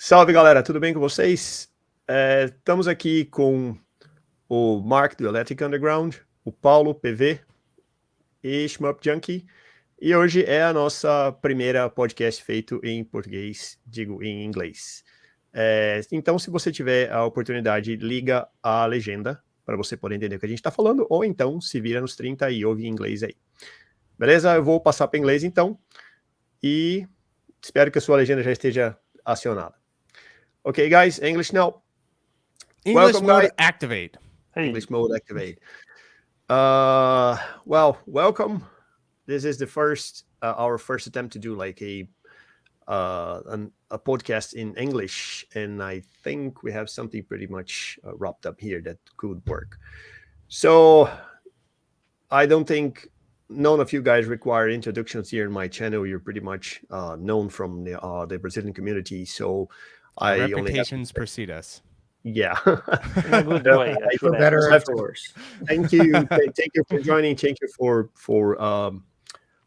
Salve, galera, tudo bem com vocês? Estamos aqui com o Mark do Electric Underground, o Paulo, PV e ShmupJunkie. E hoje é a nossa primeira podcast feito em português, digo, em inglês. Então, se você tiver a oportunidade, liga a legenda para você poder entender o que a gente está falando, ou então se vira nos 30 e ouve em inglês aí. Beleza? Eu vou passar para inglês então, e espero que a sua legenda já esteja acionada. Okay, guys, English now. English Welcome, mode guys. activate. Hey. English mode activate. Welcome. This is the our first attempt to do like a podcast in English, and I think we have something pretty much wrapped up here that could work. So I don't think none of you guys require introductions here in my channel. You're pretty much known from the Brazilian community, so Our reputations precede us. Yeah. In a good way. I feel better afterwards. Thank you. Thank you for joining. Thank you for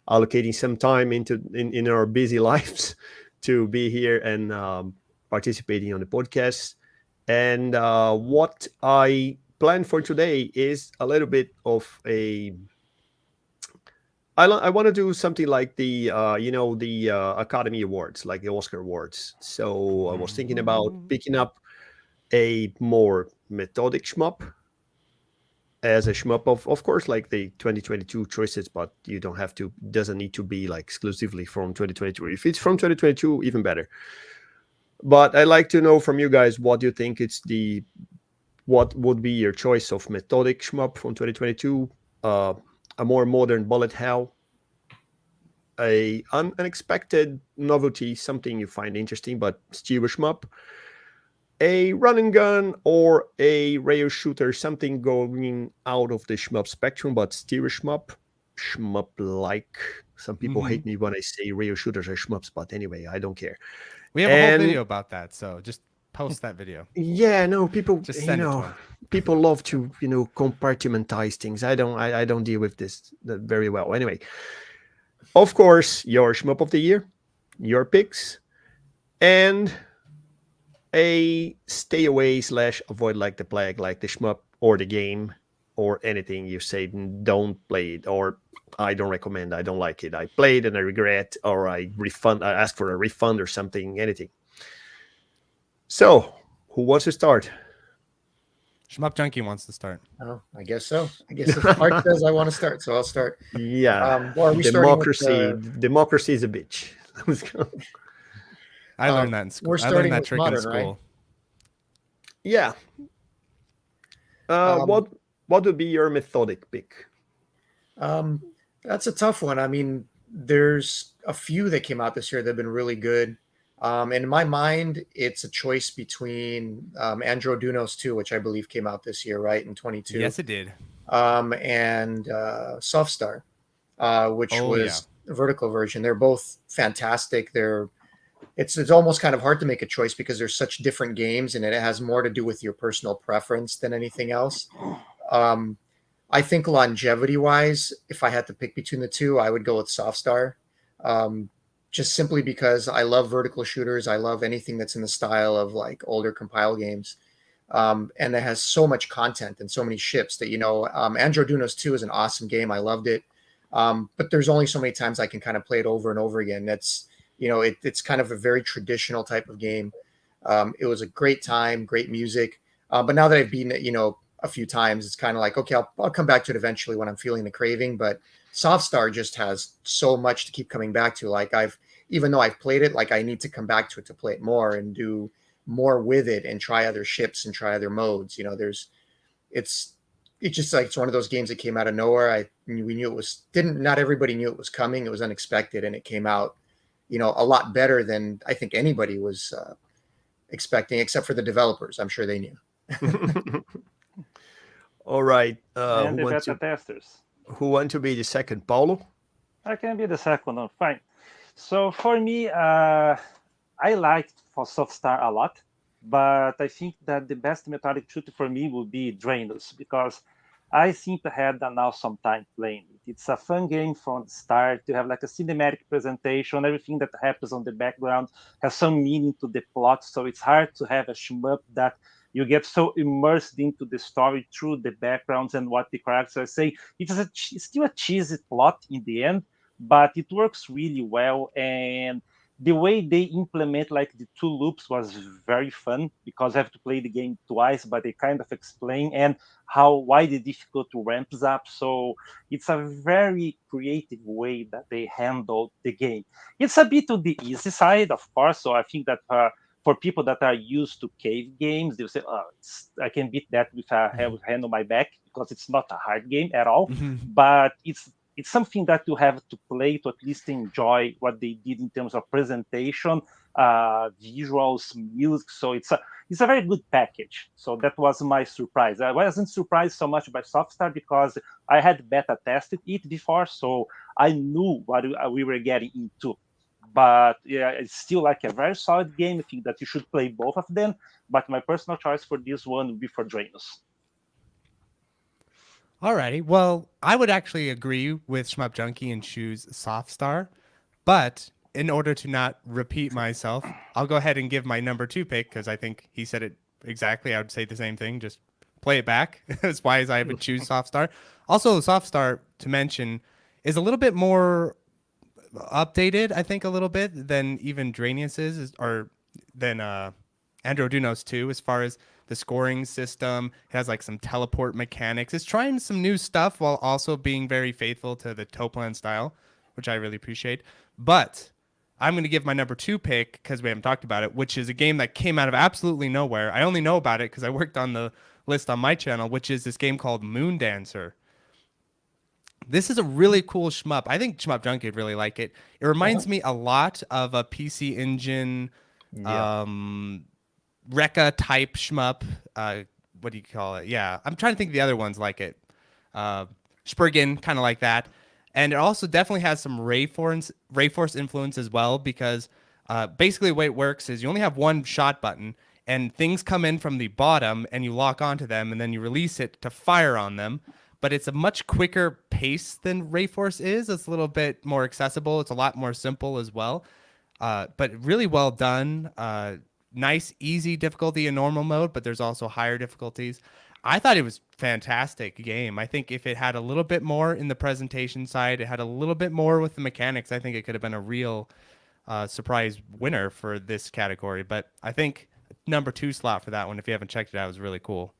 allocating some time in our busy lives to be here and participating on the podcast. And what I planned for today is a little bit of I want to do something like the Academy Awards, like the Oscar Awards. So I was thinking about picking up a more methodic shmup as a shmup of course, like the 2022 choices, but you don't have to, doesn't need to be like exclusively from 2022. If it's from 2022, even better. But I'd like to know from you guys what you think what would be your choice of methodic shmup from 2022, a more modern bullet hell, a unexpected novelty, something you find interesting but still a shmup, a run and gun, or a rail shooter, something going out of the shmup spectrum but still a shmup like. Some people hate me when I say rail shooters are shmups, but anyway, I don't care. We have a whole video about that, so just post that video. Yeah, no, people just send it to them. People love to compartmentalize things. I don't deal with this very well. Anyway, of course, your shmup of the year, your picks, and a stay away / avoid like the plague, like the shmup or the game or anything you say don't play it, or I don't recommend, I don't like it, I played and I regret, or I ask for a refund or something, anything. So who wants to start? ShmupJunkie wants to start. Oh, I guess so. I guess if Mark says I want to start, so I'll start. Yeah. Well, are we democracy is a bitch. I learned that in school. We're I learned starting that with trick modern, in school. Yeah. What would be your methodic pick? That's a tough one. I mean, there's a few that came out this year that have been really good. And in my mind, it's a choice between Androdunos 2, which I believe came out this year, right, in 22. Yes, it did. And Softstar, which was a vertical version. They're both fantastic. It's almost kind of hard to make a choice because there's such different games, and it has more to do with your personal preference than anything else. I think longevity-wise, if I had to pick between the two, I would go with Softstar. Just simply because I love vertical shooters. I love anything that's in the style of like older compile games. And it has so much content and so many ships that, Androdunos 2 is an awesome game. I loved it. But there's only so many times I can kind of play it over and over again. That's, it's kind of a very traditional type of game. It was a great time, great music. But now that I've beaten it, a few times, it's kind of like, okay, I'll come back to it eventually when I'm feeling the craving. But Softstar just has so much to keep coming back to. Like even though I've played it, like I need to come back to it to play it more and do more with it and try other ships and try other modes. It's just like, it's one of those games that came out of nowhere. We knew not everybody knew it was coming. It was unexpected, and it came out, a lot better than I think anybody was expecting, except for the developers. I'm sure they knew. All right. And the beta testers. Who want to be the second? Paulo? I can be the second one. Fine. So for me, I liked for Softstar a lot, but I think that the best methodic shooter for me would be Drainus, because I seem to had an awesome time playing it. It's a fun game from the start. You have like a cinematic presentation. Everything that happens on the background has some meaning to the plot. So it's hard to have a shmup that you get so immersed into the story through the backgrounds and what the characters say. It's still a cheesy plot in the end, but it works really well. And the way they implement like the two loops was very fun because I have to play the game twice, but they kind of explain and why the difficulty ramps up. So it's a very creative way that they handle the game. It's a bit on the easy side, of course. So I think that for people that are used to cave games, they'll say, "Oh, I can beat that with a hand on my back," because it's not a hard game at all. But it's something that you have to play to at least enjoy what they did in terms of presentation, visuals, music. So it's a very good package. So that was my surprise. I wasn't surprised so much by Softstar because I had beta tested it before, so I knew what we were getting into. But yeah, it's still like a very solid game. I think that you should play both of them. But my personal choice for this one would be for Drainus. Alrighty. Well, I would actually agree with ShmupJunkie and choose Softstar, but in order to not repeat myself, I'll go ahead and give my number 2 pick because I think he said it exactly. I would say the same thing. Just play it back. As why as I would choose Softstar. Also, Softstar, to mention, is a little bit more updated, I think, a little bit than even Drainius is, or than Androdunos 2, as far as the scoring system. It has like some teleport mechanics. It's trying some new stuff while also being very faithful to the Toplan style, which I really appreciate. But I'm going to give my number 2 pick, because we haven't talked about it, which is a game that came out of absolutely nowhere. I only know about it because I worked on the list on my channel, which is this game called Moon Dancer. This is a really cool shmup. I think ShmupJunkie would really like it. It reminds me a lot of a PC Engine Rekka type shmup. What do you call it? Yeah, I'm trying to think of the other ones like it. Spriggan, kind of like that. And it also definitely has some Rayforce influence as well, because basically the way it works is you only have one shot button, and things come in from the bottom, and you lock onto them, and then you release it to fire on them. But it's a much quicker pace than Rayforce is. It's a little bit more accessible. It's a lot more simple as well. But really well done. Nice, easy difficulty in normal mode, but there's also higher difficulties. I thought it was a fantastic game. I think if it had a little bit more in the presentation side, it had a little bit more with the mechanics, I think it could have been a real surprise winner for this category. But I think number 2 slot for that one, if you haven't checked it out, was really cool.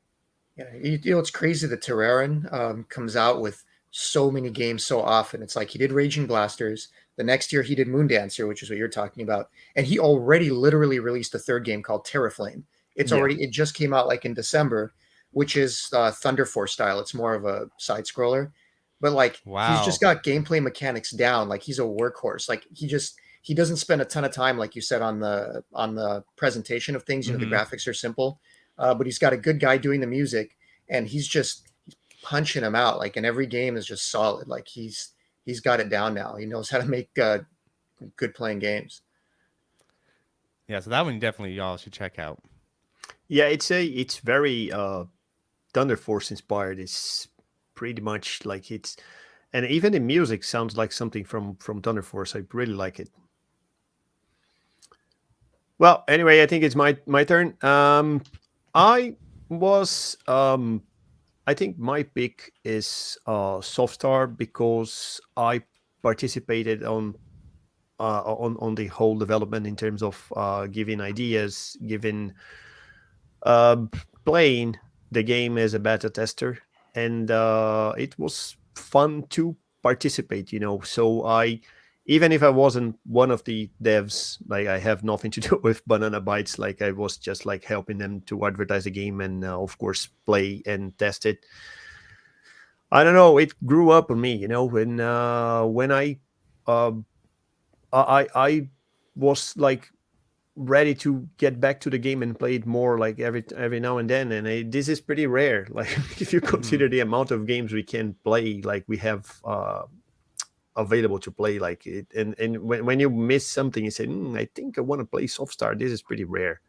Yeah, you know, it's crazy that Terrarin comes out with so many games so often. It's like he did Raging Blasters. The next year he did Moon Dancer, which is what you're talking about. And he already literally released a 3rd game called Terraflame. It just came out like in December, which is Thunder Force style. It's more of a side scroller. But like he's just got gameplay mechanics down. Like he's a workhorse. Like he doesn't spend a ton of time, like you said, on the presentation of things. You know, the graphics are simple. But he's got a good guy doing the music, and he's punching him out. Like, and every game is just solid. Like he's got it down now. He knows how to make good playing games. Yeah, so that one definitely y'all should check out. Yeah, it's very Thunder Force inspired. It's pretty much like and even the music sounds like something from Thunder Force. I really like it. Well, anyway, I think it's my turn. I think my pick is Softstar because I participated on the whole development in terms of giving ideas, playing the game as a beta tester, and it was fun to participate. You know, so even if I wasn't one of the devs, like I have nothing to do with Banana Bytes, like I was just like helping them to advertise the game and of course play and test it. I don't know, it grew up on me, you know, when I was like ready to get back to the game and play it more like every now and then, and this is pretty rare. Like if you consider the amount of games we can play, like we have available to play, like it, and when you miss something, you say, I think I want to play Softstar. This is pretty rare.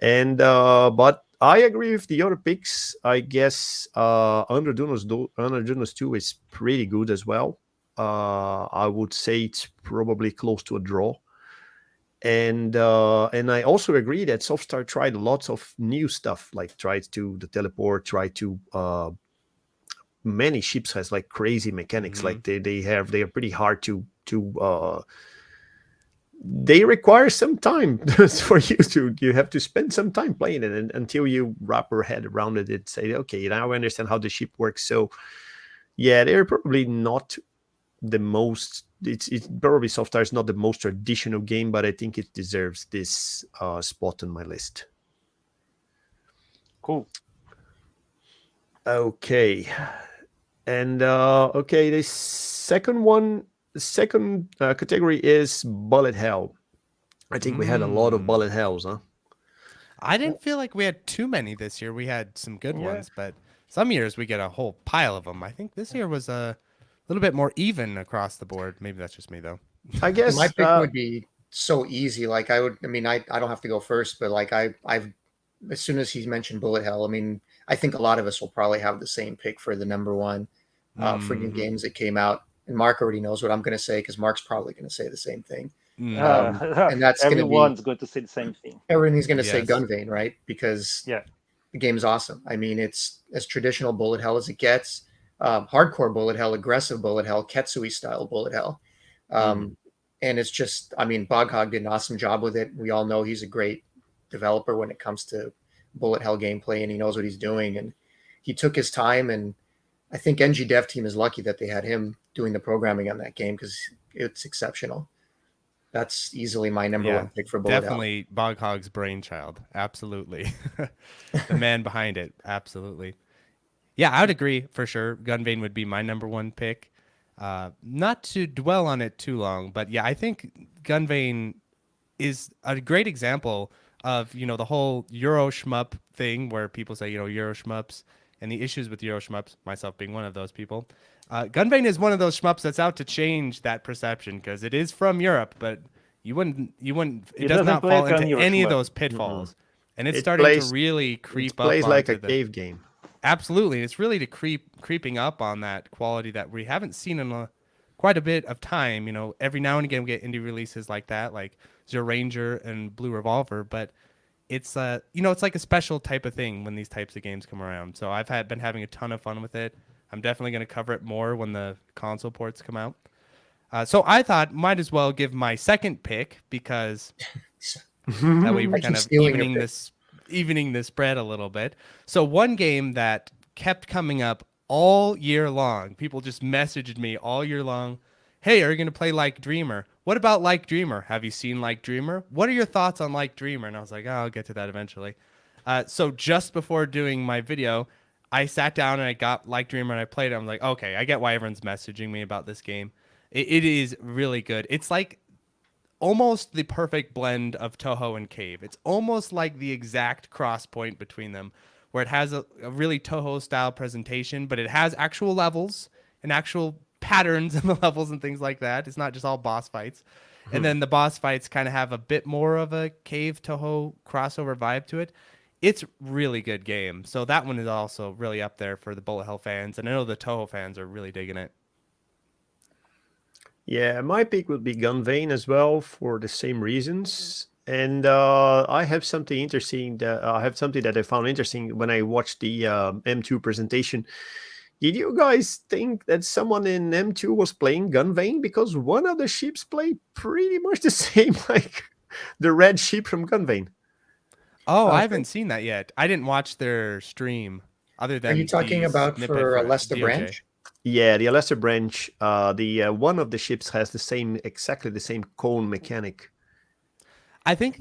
And but I agree with the other picks. I guess Under Dunos 2 is pretty good as well. I would say it's probably close to a draw. And I also agree that Softstar tried lots of new stuff, like tried to the teleport, tried to many ships has like crazy mechanics. Like they are pretty hard to they require some time for you have to spend some time playing it, and until you wrap your head around it and say, okay, now I understand how the ship works. So yeah, they're probably not the most, it's probably Softstar is not the most traditional game, but I think it deserves this spot on my list. Cool. Okay. And okay, the second category is Bullet Hell. I think we had a lot of Bullet Hells, huh? I didn't feel like we had too many this year. We had some good ones, but some years we get a whole pile of them. I think this year was a little bit more even across the board. Maybe that's just me, though. I guess my pick would be so easy. Like I don't have to go first, but like I've as soon as he mentioned Bullet Hell, I mean, I think a lot of us will probably have the same pick for the number one for new games that came out. And Mark already knows what I'm going to say, because Mark's probably going to say the same thing. And that's everyone's going to say the same thing. Everything's going to say Gunvein, right? Because the game's awesome. I mean, it's as traditional Bullet Hell as it gets. Hardcore Bullet Hell, aggressive Bullet Hell, Ketsui style Bullet Hell. And it's just, I mean, Boghog did an awesome job with it. We all know he's a great developer when it comes to Bullet Hell gameplay, and he knows what he's doing. And he took his time, and I think NG Dev Team is lucky that they had him doing the programming on that game, because it's exceptional. That's easily my number one pick for Bullet Hell. Definitely Boghog's brainchild. Absolutely. The man behind it. Absolutely. Yeah, I would agree for sure. Gunvein would be my number one pick. Not to dwell on it too long, but yeah, I think Gunvein is a great example of, the whole Euro shmup thing, where people say, Euro shmups, and the issues with Euro shmups, myself being one of those people. Gunvein is one of those shmups that's out to change that perception, because it is from Europe, but it does not fall into any of those pitfalls. And it's starting to really creep up. It plays like a cave game. Absolutely. It's really creeping up on that quality that we haven't seen in quite a bit of time. Every now and again we get indie releases like that, like Zero Ranger and Blue Revolver, but it's it's like a special type of thing when these types of games come around. So I've been having a ton of fun with it. I'm definitely going to cover it more when the console ports come out. So I thought might as well give my second pick, because that way we're kind of evening the spread a little bit. So one game that kept coming up all year long, people just messaged me all year long, hey, are you going to play Like Dreamer? What about Like Dreamer? Have you seen Like Dreamer? What are your thoughts on Like Dreamer? And I was like, I'll get to that eventually. So just before doing my video, I sat down and I got Like Dreamer and I played it. I'm like, okay, I get why everyone's messaging me about this game. It is really good. It's like almost the perfect blend of Toho and Cave. It's almost like the exact cross point between them, where it has a really Toho style presentation, but it has actual levels and actual patterns in the levels and things like that. It's not just all boss fights. And then the boss fights kind of have a bit more of a Cave Toho crossover vibe to it. It's really good game. So that one is also really up there for the Bullet Hell fans, and I know the Toho fans are really digging it. Yeah, my pick would be Gunvein as well, for the same reasons. And I have something interesting that I found interesting when I watched the M2 presentation. Did you guys think that someone in M2 was playing Gunvein? Because one of the ships played pretty much the same, like the red ship from Gunvein. Oh, I haven't seen that yet. I didn't watch their stream. Other than, are you talking about for Alesta Branch? Yeah, the Alesta Branch. The one of the ships has exactly the same cone mechanic. I think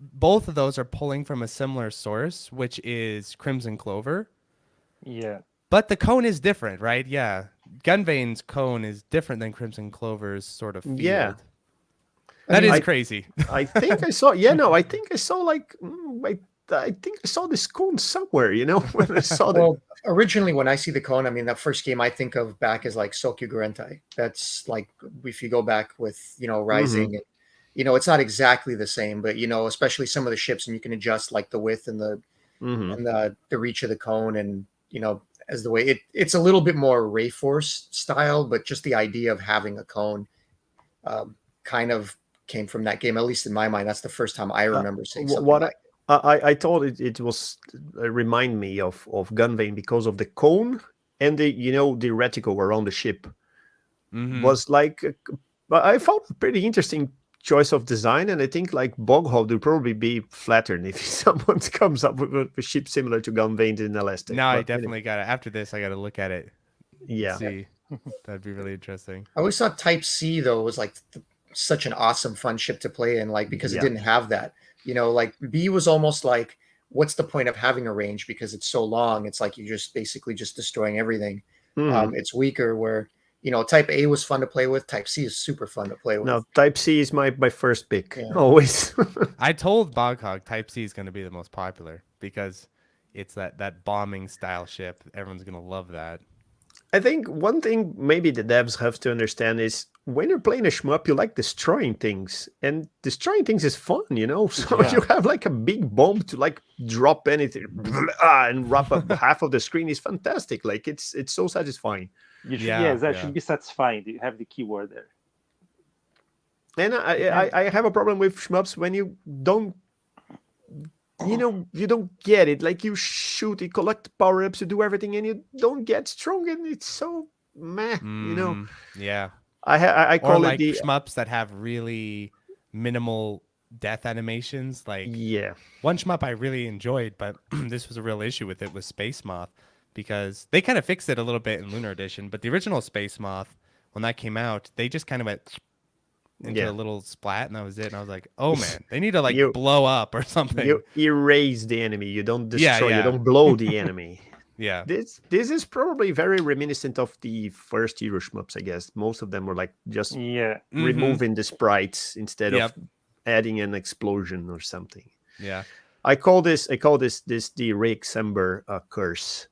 both of those are pulling from a similar source, which is Crimson Clover. Yeah. But the cone is different, right? Yeah. Gunvein's cone is different than Crimson Clover's sort of field. Yeah. That is crazy. I think I saw. Yeah, no, I think I saw I think I saw this cone somewhere. When I saw well, originally when I see the cone, I mean, that first game I think of back is like Sokyu Gurentai. That's like, if you go back with Rising, it's not exactly the same, but especially some of the ships, and you can adjust like the width and the Mhm. and the reach of the cone, and as the way it's a little bit more Rayforce style, but just the idea of having a cone kind of came from that game. At least in my mind, that's the first time I remember seeing something What like I thought it was remind me of Gunvein because of the cone and the reticle around the ship was like I found a pretty interesting choice of design, and I think like Boghold would probably be flattered if someone comes up with a ship similar to Gunvein in elastic. Now I But definitely got to, after this, I got to look at it. yeah, See, that'd be really interesting. I always thought Type C though was like such an awesome fun ship to play in, like because it Yeah. didn't have that. Like B was almost like, what's the point of having a range because it's so long? It's like you're just basically just destroying everything. Mhm. It's weaker where Type A was fun to play with. Type C is super fun to play with. No, Type C is my first pick Yeah. always. I told Boghog Type C is going to be the most popular because it's that bombing style ship. Everyone's going to love that. I think one thing maybe the devs have to understand is when you're playing a shmup, you like destroying things, and destroying things is fun, So Yeah. you have like a big bomb to like drop anything and wrap up half of the screen is fantastic. Like it's so satisfying. Yes, that yeah. should be satisfying. You have the keyword there. And I have a problem with shmups when you don't. You don't get it. Like you shoot, you collect power ups, you do everything, and you don't get strong, and it's so meh. Yeah. I Or call like it the shmups that have really minimal death animations. Like yeah. one shmup I really enjoyed, but this was a real issue with it, was Space Moth, because they kind of fixed it a little bit in Lunar Edition, but the original Space Moth, when that came out, they just kind of went into a little splat, and that was it. And I was like, oh man, they need to like You- blow up or something. You erase the enemy. You don't destroy. yeah. You don't blow the enemy. Yeah. This is probably very reminiscent of the first Euro shmups. I guess most of them were like just Yeah. removing the sprites instead Yep. of adding an explosion or something. Yeah. I call this the Rexember curse.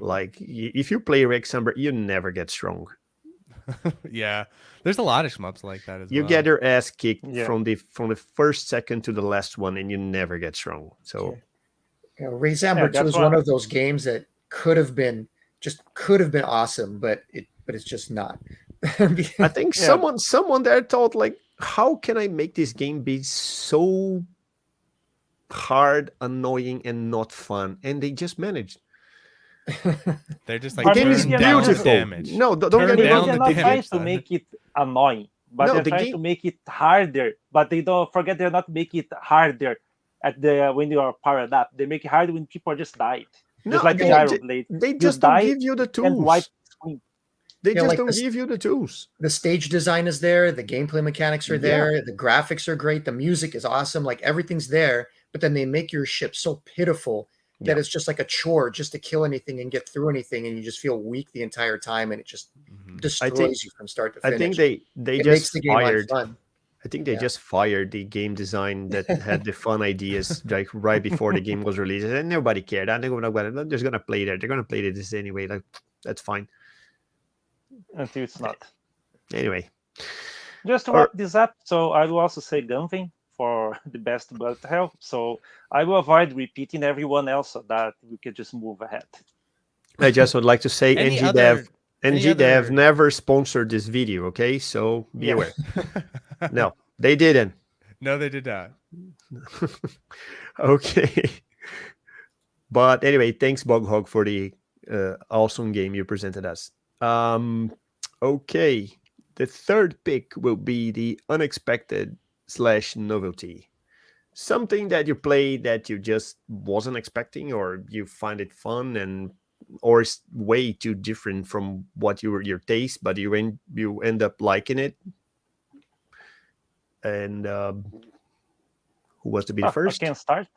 Like if you play Rexember, you never get strong. Yeah. There's a lot of shmups like that as You well. get your ass kicked Yeah. from the first second to the last one, and you never get strong. So Rayzamber 2 that's is why- one of those games that could have been awesome, but it's just not. I think Yeah. someone there thought like, how can I make this game be so hard, annoying, and not fun? And they just managed. They're just I like The game mean, is turn they're down the beautiful. damage. No, don't Turn get me Maybe down wrong. they're the not trying damage, to son. make it annoying, but No, they're the trying game- to make it harder. But they don't forget they're not making it harder when you are powered up. They make it harder when people just died. No, Just like they, Gyro Blade. they You just don't die give you the and wipe tools. the screen. They Yeah, just like don't this- give you the tools. The stage design is there, the gameplay mechanics are Yeah. there, the graphics are great, the music is awesome, like everything's there, but then they make your ship so pitiful that Yeah. it's just like a chore just to kill anything and get through anything, and you just feel weak the entire time, and it just destroys you from start to I finish. think they It makes just the game fired. unfun. I think they Yeah. just fired the game design that had the fun ideas like right before the game was released, and nobody cared. And they're just gonna play that. They're gonna play this anyway. Like that's fine. Until it's not. Anyway, Just to Or- wrap this up, so I will also say Gunvein for the best bullet hell. So I will avoid repeating everyone else so that we can just move ahead. I just would like to say Any NGDev any NGDev other- never sponsored this video. Okay, so be Yeah. aware. No, they didn't. No, they did not. Okay. But anyway, thanks Boghog for the awesome game you presented us. Okay, the third pick will be the unexpected / novelty. Something that you play that you just wasn't expecting, or you find it fun, or it's way too different from what your taste, but you end up liking it. And who was to be the first? I can start.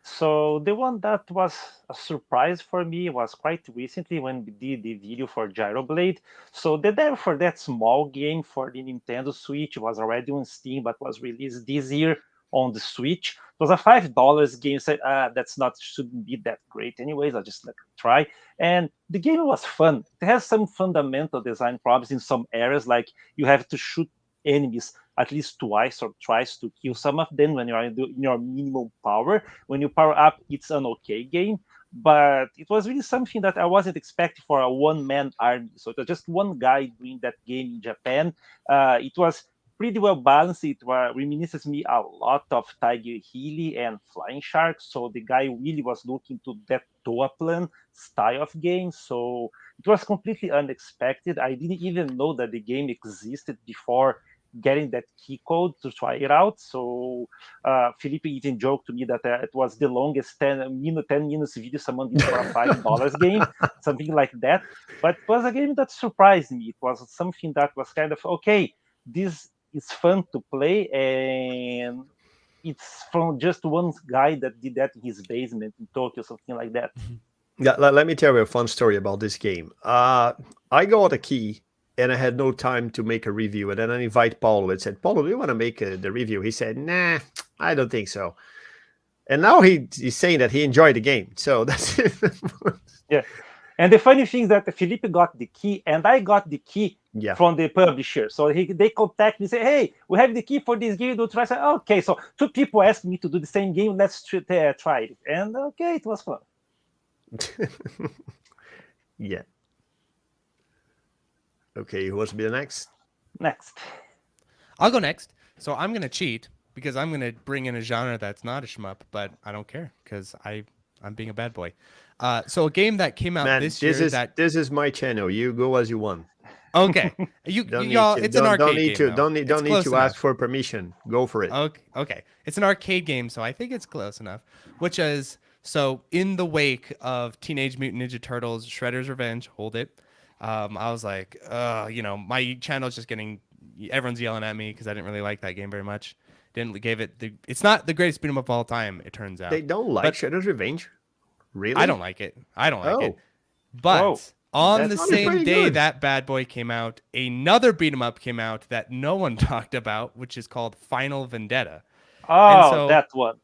So the one that was a surprise for me was quite recently when we did the video for Gyro Blade. So the dev for that small game for the Nintendo Switch was already on Steam, but was released this year on the Switch. It was a $5 game. Said, shouldn't be that great anyways. I'll just try. And the game was fun. It has some fundamental design problems in some areas, like you have to shoot enemies at least twice or thrice to kill some of them when you are in your minimum power. When you power up, it's an okay game. But it was really something that I wasn't expecting for a one-man army. So it was just one guy doing that game in Japan. It was pretty well balanced. It reminisces me a lot of Tiger Healy and Flying Shark. So the guy really was looking to that Toaplan style of game. So it was completely unexpected. I didn't even know that the game existed before getting that key code to try it out. So Felipe even joked to me that it was the longest 10 minutes video someone did for a $5 game, something like that. But it was a game that surprised me. It was something that was kind of, okay, this is fun to play, and it's from just one guy that did that in his basement in Tokyo, something like that. Yeah, let me tell you a fun story about this game. I got a key and I had no time to make a review. And then I invite Paulo and said, Paulo, do you want to make the review? He said, nah, I don't think so. And now he's saying that he enjoyed the game. So that's it. Yeah. And the funny thing is that Felipe got the key and I got the key from the publisher. So they contact me and say, hey, we have the key for this game. Do try. I said, okay, so 2 people asked me to do the same game. Let's try it. And okay, it was fun. Yeah. Okay, who wants to be the next? Next. I'll go next. So I'm going to cheat because I'm going to bring in a genre that's not a shmup, but I don't care because I'm being a bad boy. So a game that came out this year. This is my channel. You go as you want. Okay. Y'all, it's an arcade game. Don't need to ask for permission. Go for it. Okay. It's an arcade game, so I think it's close enough. Which is, so in the wake of Teenage Mutant Ninja Turtles Shredder's Revenge, hold it. I was like, my channel's just everyone's yelling at me because I didn't really like that game very much. It's not the greatest beat 'em up of all time, it turns out. They don't like Shredder's Revenge? Really? I don't like it. But on the same day that bad boy came out, another beat 'em up came out that no one talked about, which is called Final Vendetta. Oh, so that one.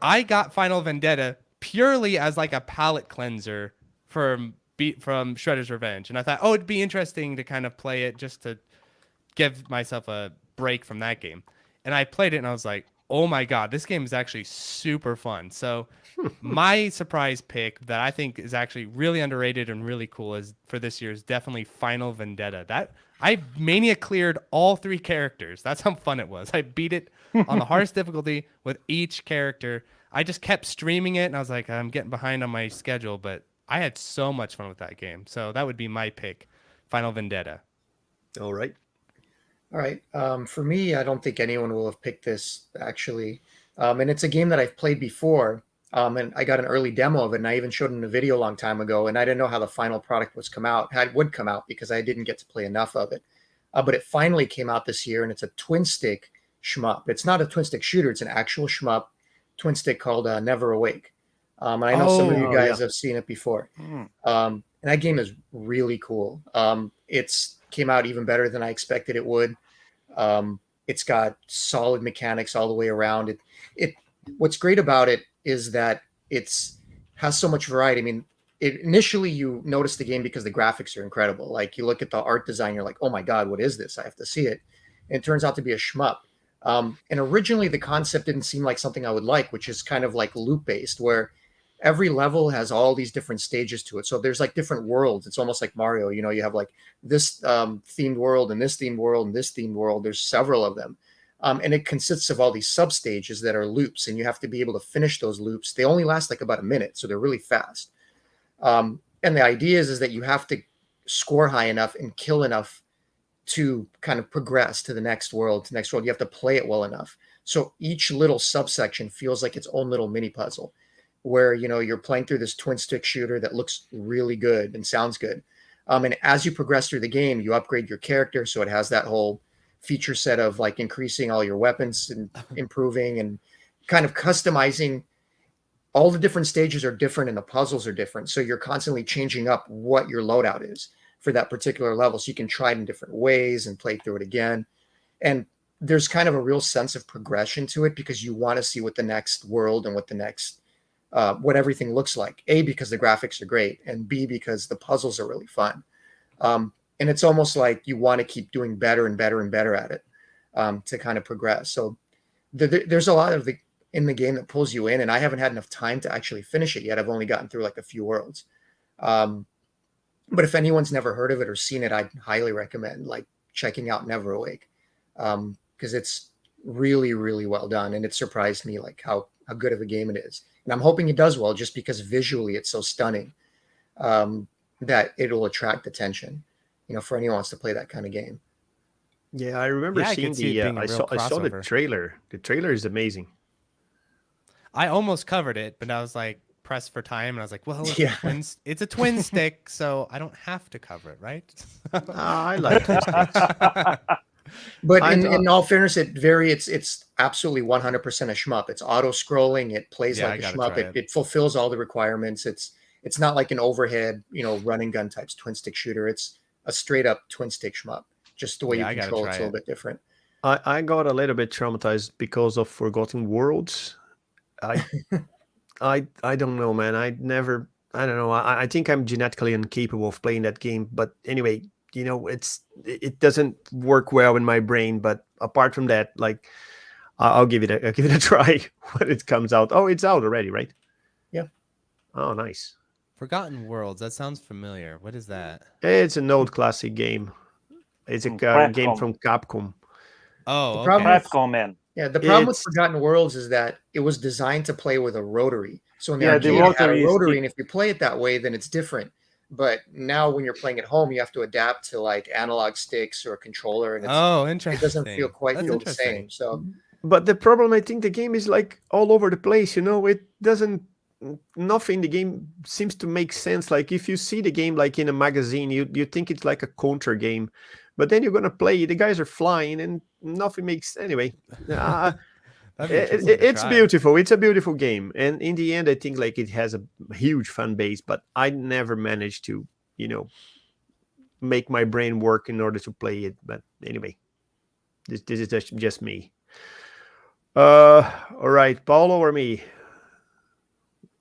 I got Final Vendetta purely as like a palate cleanser from Shredder's Revenge. And I thought, it'd be interesting to kind of play it just to give myself a break from that game. And I played it and I was like, oh my God, this game is actually super fun. So my surprise pick that I think is actually really underrated and really cool for this year is definitely Final Vendetta. That I mania cleared all 3 characters. That's how fun it was. I beat it on the hardest difficulty with each character. I just kept streaming it and I was like, I'm getting behind on my schedule, but I had so much fun with that game. So that would be my pick, Final Vendetta. All right. For me, I don't think anyone will have picked this, actually. And it's a game that I've played before. And I got an early demo of it, and I even showed it in a video a long time ago. And I didn't know how the final product would come out because I didn't get to play enough of it. But it finally came out this year, and it's a twin-stick shmup. It's not a twin-stick shooter. It's an actual shmup twin-stick called Never Awake. And I know some of you guys have seen it before. And that game is really cool. It's came out even better than I expected it would. It's got solid mechanics all the way around. What's great about it is that has so much variety. I mean, initially you notice the game because the graphics are incredible. Like you look at the art design, you're like, oh my God, what is this? I have to see it. And it turns out to be a shmup. And originally the concept didn't seem like something I would like, which is kind of like loop based, where every level has all these different stages to it. So there's like different worlds. It's almost like Mario. You have like this themed world and this themed world and this themed world. There's several of them. And it consists of all these sub stages that are loops, and you have to be able to finish those loops. They only last like about a minute, so they're really fast. And the idea is that you have to score high enough and kill enough to kind of progress to the next world. You have to play it well enough. So each little subsection feels like its own little mini puzzle, where you're playing through this twin stick shooter that looks really good and sounds good. And as you progress through the game, you upgrade your character, so it has that whole feature set of like increasing all your weapons and improving and kind of customizing. All the different stages are different and the puzzles are different, so you're constantly changing up what your loadout is for that particular level, so you can try it in different ways and play through it again. And there's kind of a real sense of progression to it because you want to see what the next world and what the next what everything looks like. A, because the graphics are great, and B, because the puzzles are really fun. And it's almost like you want to keep doing better and better and better at it. to kind of progress. So there's a lot of in the game that pulls you in, and I haven't had enough time to actually finish it yet. I've only gotten through like a few worlds. But if anyone's never heard of it or seen it, I'd highly recommend like checking out Never Awake, because it's really, really well done, and it surprised me like how good of a game it is. And I'm hoping it does well, just because visually it's so stunning, that it'll attract attention, for anyone who wants to play that kind of game. Yeah, I remember Yeah, I seeing could see it being a I real saw the crossover. trailer. The trailer is amazing. I almost covered it, but I was like pressed for time, and I was like, well, Yeah. it's a twin stick, so I don't have to cover it, right? I like twin sticks. But I in, thought- in all fairness, it's absolutely 100% a shmup. It's auto scrolling. It plays Yeah, I like a gotta shmup. try It fulfills all the requirements. It's not like an overhead, run and gun types twin stick shooter. It's a straight up twin stick shmup. Just the way Yeah, I you gotta control try it's a little it. bit different. I got a little bit traumatized because of Forgotten Worlds. I don't know, man. I don't know. I think I'm genetically incapable of playing that game. But anyway, it doesn't work well in my brain. But apart from that, like I'll give it a try when it comes out. Oh, it's out already, right? Yeah. Oh, nice. Forgotten Worlds. That sounds familiar. What is that? It's an old classic game. It's a game Capcom. from Capcom. Oh, The problem okay. with- Capcom, man. Yeah, the problem with It's- Forgotten Worlds is that it was designed to play with a rotary. So in the Yeah, the arcade, it had a rotary is rotary, the- and if you play it that way, then it's different. But now when you're playing at home, you have to adapt to like analog sticks or a controller, and Oh, it interesting. doesn't feel That's the interesting. same. So But the problem, I think, the game is like all over the place. It doesn't. Nothing in the game seems to make sense. Like if you see the game like in a magazine, you think it's like a counter game, but then you're gonna play. The guys are flying, and nothing makes anyway. That'd be interesting to It's try. beautiful. It's a beautiful game, and in the end, I think like it has a huge fan base. But I never managed to, make my brain work in order to play it. But anyway, this is just me. All right, Paulo or me?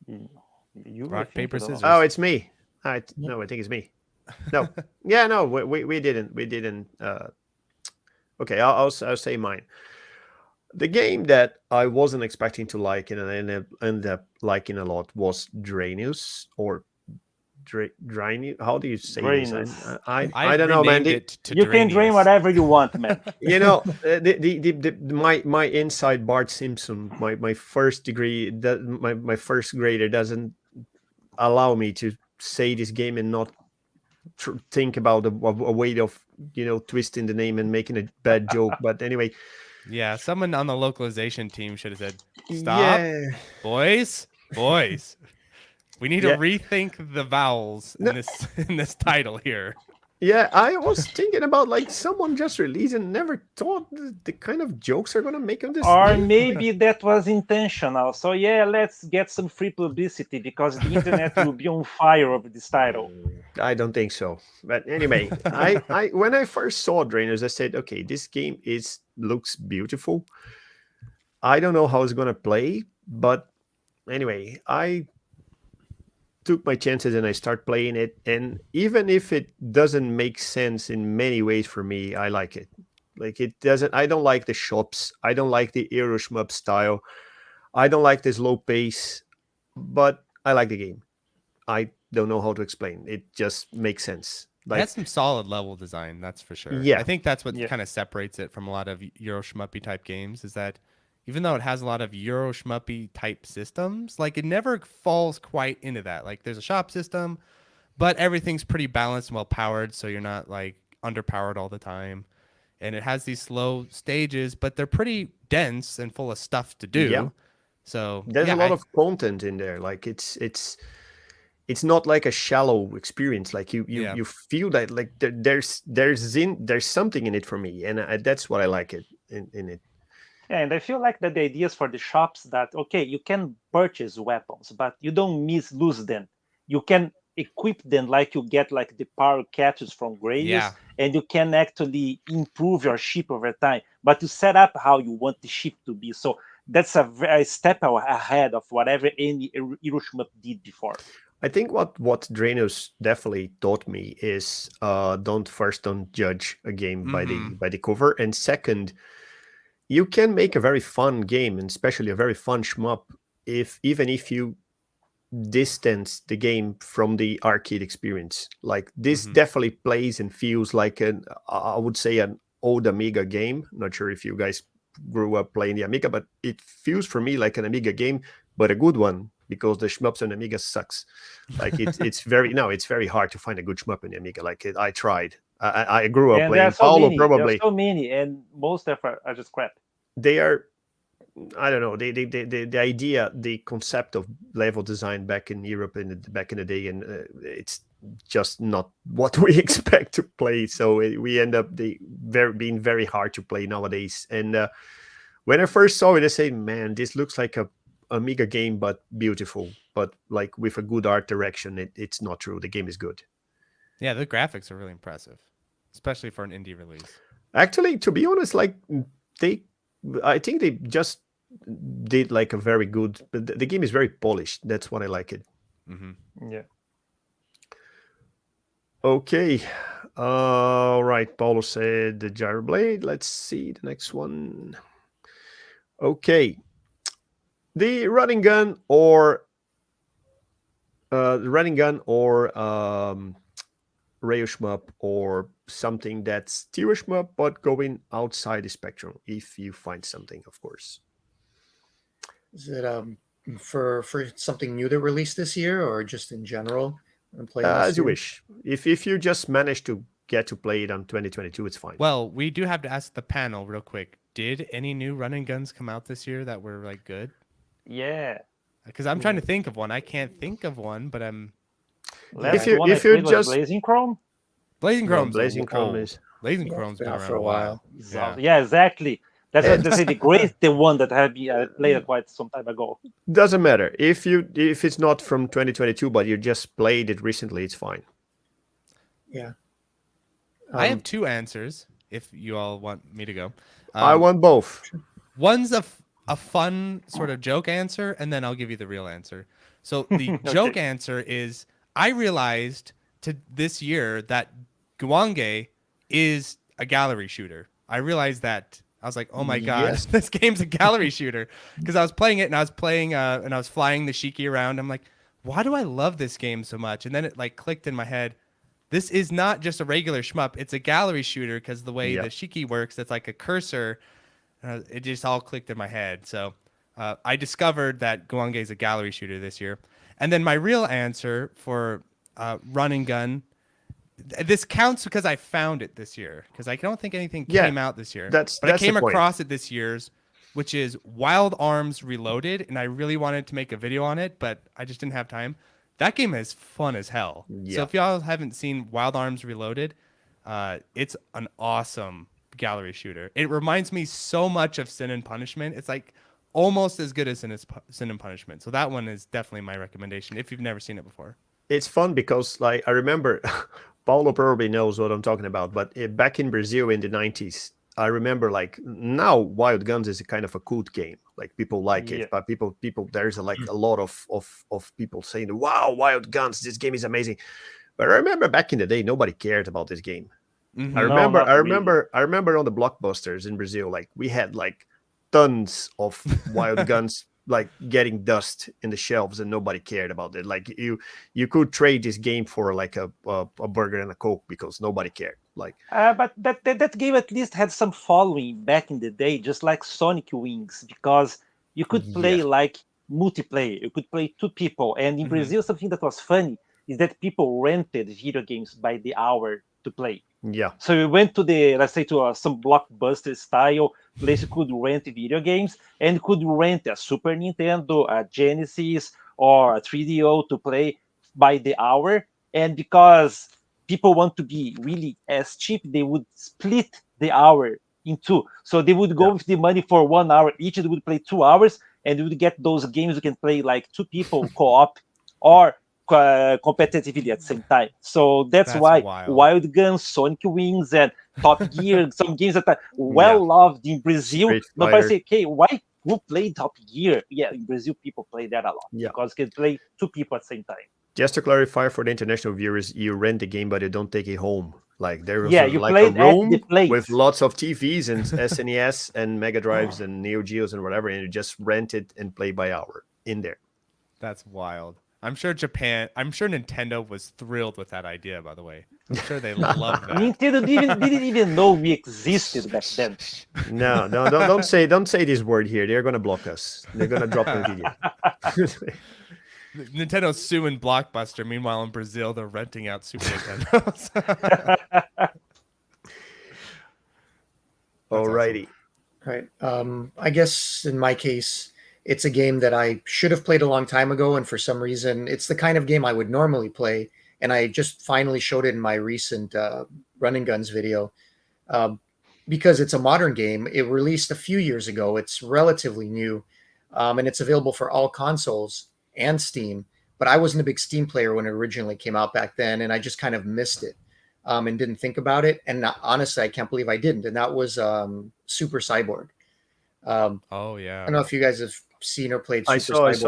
You Rock, I think, paper, I don't know. scissors. Oh, it's me. No, I think it's me. No, yeah, no, we didn't. Okay, I'll say mine. The game that I wasn't expecting to like and I ended up liking a lot was Drainus or Drainus. How do you say this? Drainus. I don't know, man. renamed it to You can dream Dranius. whatever you want, man. My inside Bart Simpson, my first degree, my first grader doesn't allow me to say this game and not think about a way of twisting the name and making a bad joke. But anyway, Yeah, someone on the localization team should have said, "Stop, yeah. boys. We need Yeah. to rethink the vowels in this title here." Yeah, I was thinking about like someone just released and never thought the kind of jokes are gonna make on this. Or game. maybe that was intentional. So yeah, let's get some free publicity because the internet will be on fire over this title. I don't think so. But anyway, I when I first saw Drainers, I said, okay, this game looks beautiful. I don't know how it's gonna play, but anyway, I took my chances and I start playing it. And even if it doesn't make sense in many ways for me, I like it. Like it doesn't. I don't like the shops. I don't like the Euro Shmup style. I don't like this low pace, but I like the game. I don't know how to explain. It just makes sense. It Like has some solid level design, that's for sure. Yeah. I think that's what Yeah. kind of separates it from a lot of Euro Shmuppy type games is that even though it has a lot of Euro Shmuppy type systems, like it never falls quite into that. Like there's a shop system, but everything's pretty balanced and well powered, so you're not like underpowered all the time. And it has these slow stages, but they're pretty dense and full of stuff to do. Yeah. So there's yeah, a lot of content in there. Like it's not like a shallow experience. Like you Yeah. you feel that like there's something in it for me, and that's what I like it in it. Yeah, and I feel like that the ideas for the shops that okay, you can purchase weapons, but you don't lose them. You can equip them like you get like the power capsules from Gradius, Yeah. and you can actually improve your ship over time. But you set up how you want the ship to be. So that's a very step ahead of whatever any Hiroshima did before. I think what Dranos definitely taught me is don't judge a game by the cover, and second, you can make a very fun game, and especially a very fun shmup, even if you distance the game from the arcade experience. Like this definitely plays and feels like I would say an old Amiga game. Not sure if you guys grew up playing the Amiga, but it feels for me like an Amiga game, but a good one, because the shmups on Amiga sucks. Like it's very hard to find a good shmup in the Amiga. Like I tried. I grew up And there playing are so Paulo many. probably. There are so many, and most of them are just crap. They are, I don't know, the idea, the concept of level design back in Europe back in the day, and it's just not what we expect to play. So we end up being very hard to play nowadays. And when I first saw it, I said, "Man, this looks like a Amiga game, but beautiful, but like with a good art direction." It's not true. The game is good. Yeah, the graphics are really impressive, especially for an indie release. Actually, to be honest, like I think they just did like a very good. The game is very polished. That's what I like it. Yeah. Okay. All right. Paulo said the gyro blade. Let's see the next one. Okay. The running gun or rail shmup, or something that's still a shmup but going outside the spectrum, if you find something, of course. Is it for something new that released this year, or just in general? As you wish. If you just manage to get to play it on 2022, it's fine. Well, we do have to ask the panel real quick. Did any new run and guns come out this year that were like good? Yeah. Because I'm trying to think of one. I can't think of one, but I'm. If you just Blazing Chrome. Blazing Chrome's Blazing Chrome is Blazing Chrome's been around for a while. Yeah, exactly. That's what they say. The one that I played quite some time ago. Doesn't matter if it's not from 2022, but you just played it recently. It's fine. Yeah. I have two answers. If you all want me to go, I want both. One's a fun sort of joke answer, and then I'll give you the real answer. So the joke answer is, I realized this year that Guange is a gallery shooter. I realized that. I was like, oh my god, Yes. this game's a gallery shooter. Because I was playing it, and I was playing and I was flying the Shiki around. I'm like, why do I love this game so much? And then it like clicked in my head. This is not just a regular shmup. It's a gallery shooter, because the way the Shiki works, it's like a cursor. It just all clicked in my head. So I discovered that Guange is a gallery shooter this year. And then my real answer for run and gun, this counts because I found it this year, because I don't think anything came out this year. But I came across it this year's, which is Wild Arms Reloaded, and I really wanted to make a video on it, but I just didn't have time. That game is fun as hell. Yeah. So if y'all haven't seen Wild Arms Reloaded, it's an awesome gallery shooter. It reminds me so much of Sin and Punishment. It's like almost as good as Sin and Punishment. So that one is definitely my recommendation if you've never seen it before. It's fun because, like, I remember, Paulo probably knows what I'm talking about, but back in Brazil in the 90s, I remember, like, now Wild Guns is a kind of a cult game. Like, people like it, but people there's a lot of people saying, wow, Wild Guns, this game is amazing. But I remember back in the day, nobody cared about this game. Mm-hmm. I remember on the Blockbusters in Brazil, like, we had like tons of Wild Guns like getting dust in the shelves, and nobody cared about it. Like, you could trade this game for like a burger and a Coke, because nobody cared. Like, but that game at least had some following back in the day, just like Sonic Wings, because you could play like multiplayer. You could play two people, and in Brazil, something that was funny is that people rented video games by the hour to play. Yeah. So we went to some Blockbuster style place. You could rent video games, and could rent a Super Nintendo, a Genesis, or a 3DO to play by the hour. And because people want to be really as cheap, they would split the hour in two. So they would go with the money for 1 hour each. They would play 2 hours, and they would get those games you can play like two people co-op or competitively at the same time. So that's why wild. Wild Guns, Sonic Wings, and Top Gear, some games that are well loved in Brazil. Nobody say, okay, why who play Top Gear? Yeah, in Brazil, people play that a lot because you can play two people at the same time. Just to clarify for the international viewers, you rent the game, but you don't take it home. Like there was Yeah, you like a played at the room place. with lots of TVs and SNES and Mega Drives and Neo Geos and whatever, and you just rent it and play by hour in there. That's wild. I'm sure Nintendo was thrilled with that idea, by the way. I'm sure they loved that. Nintendo didn't even know we existed back then. No, don't say this word here. They're gonna block us. They're gonna drop the video. Nintendo's suing Blockbuster. Meanwhile, in Brazil, they're renting out Super Nintendos. Alrighty. Right. I guess in my case, it's a game that I should have played a long time ago, and for some reason, it's the kind of game I would normally play. And I just finally showed it in my recent Run and Guns video because it's a modern game. It released a few years ago. It's relatively new, and it's available for all consoles and Steam. But I wasn't a big Steam player when it originally came out back then, and I just kind of missed it and didn't think about it. And honestly, I can't believe I didn't. And that was Super Cyborg. Oh yeah. I don't know if you guys have seen or played Super I Cyborg.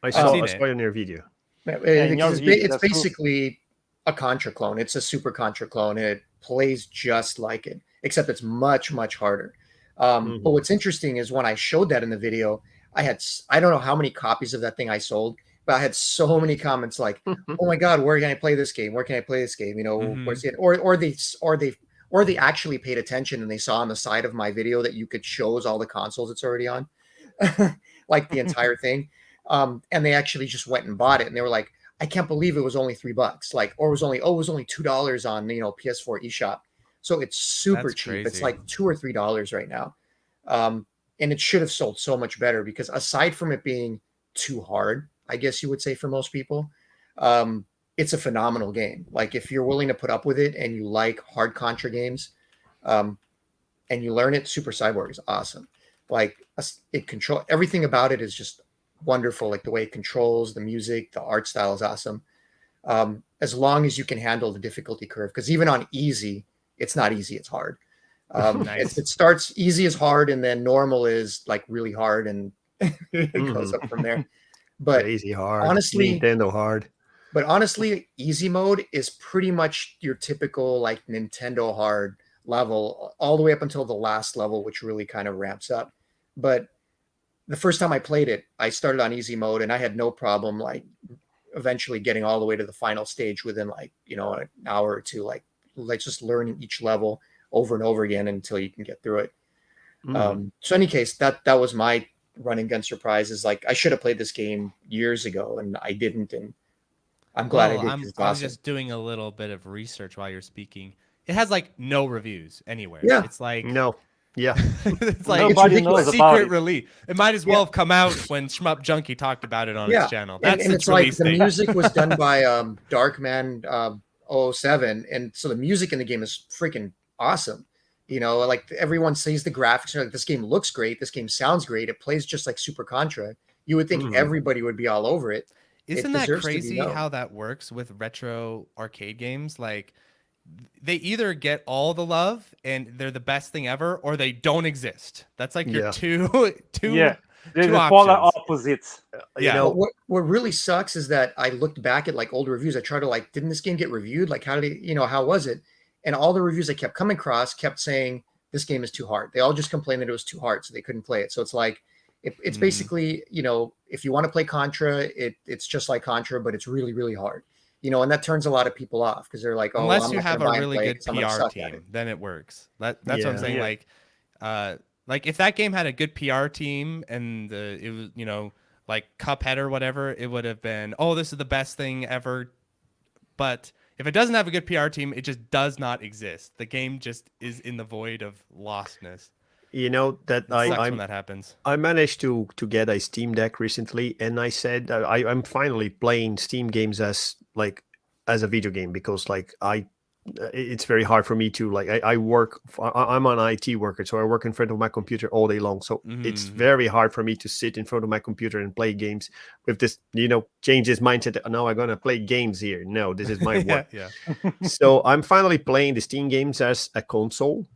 saw it in your video. It's basically a Contra clone. It's a Super Contra clone, and it plays just like it, except it's much, much harder. But what's interesting is when I showed that in the video, I don't know how many copies of that thing I sold, but I had so many comments like, "Oh my God, where can I play this game? Where can I play this game? You know, where's it?" Or they actually paid attention and they saw on the side of my video that you could choose all the consoles it's already on, like the entire thing. And they actually just went and bought it, and they were like, "I can't believe it was only $3." Like, or it was only $2 on PS4 eShop. So it's super That's cheap. crazy. It's like $2 or $3 right now. And it should have sold so much better because aside from it being too hard, I guess you would say for most people, it's a phenomenal game. Like if you're willing to put up with it and you like hard Contra games, and you learn it, Super Cyborg is awesome. Like everything about it is just wonderful. Like the way it controls, the music, the art style is awesome. As long as you can handle the difficulty curve, because even on easy, it's not easy, it's hard. Nice. It starts easy as hard, and then normal is like really hard, and it goes up from there. But Crazy hard. honestly, Nintendo hard. But honestly, easy mode is pretty much your typical like Nintendo hard level, all the way up until the last level, which really kind of ramps up. But the first time I played it, I started on easy mode, and I had no problem like eventually getting all the way to the final stage within like an hour or two, like just learning each level over and over again until you can get through it. So in any case, that was my Run and Gun surprise. Is like I should have played this game years ago, and I didn't, and I'm glad I did. 'Cause it's I was awesome. just doing a little bit of research while you're speaking. It has like no reviews anywhere. Yeah. It's like No. Yeah. it's like Nobody knows about secret it. release. It might as well have come out when ShmupJunkie talked about it on his channel. That's and its it's like release the date. music was done by Darkman 007, and so the music in the game is freaking awesome. Like everyone sees the graphics, like this game looks great, this game sounds great, it plays just like Super Contra. You would think everybody would be all over it. Isn't It that deserves to be crazy known. how that works with retro arcade games? Like they either get all the love and they're the best thing ever, or they don't exist. That's like your Yeah. two Yeah, they're two the polar options. opposites. Yeah. But what really sucks is that I looked back at like old reviews. I tried to like, didn't this game get reviewed? Like, how did it, how was it? And all the reviews I kept coming across kept saying this game is too hard. They all just complained that it was too hard, so they couldn't play it. So it's like, it's basically, if you want to play Contra, it's just like Contra, but it's really, really hard. And that turns a lot of people off because they're like, oh, Unless I'm you not have gonna a buy and really play it good 'cause I'm gonna PR suck at it. team, then it works. That's what I'm saying. Yeah. Like if that game had a good PR team and it was like Cuphead or whatever, it would have been, oh, this is the best thing ever. But if it doesn't have a good PR team, it just does not exist. The game just is in the void of lostness. That It sucks when that happens. I managed to get a Steam Deck recently, and I said I'm finally playing Steam games as a video game because it's very hard for me to I work. I'm an IT worker, so I work in front of my computer all day long. So it's very hard for me to sit in front of my computer and play games with this, change his mindset. Now I'm gonna play games here. No, this is my work. Yeah. So I'm finally playing the Steam games as a console.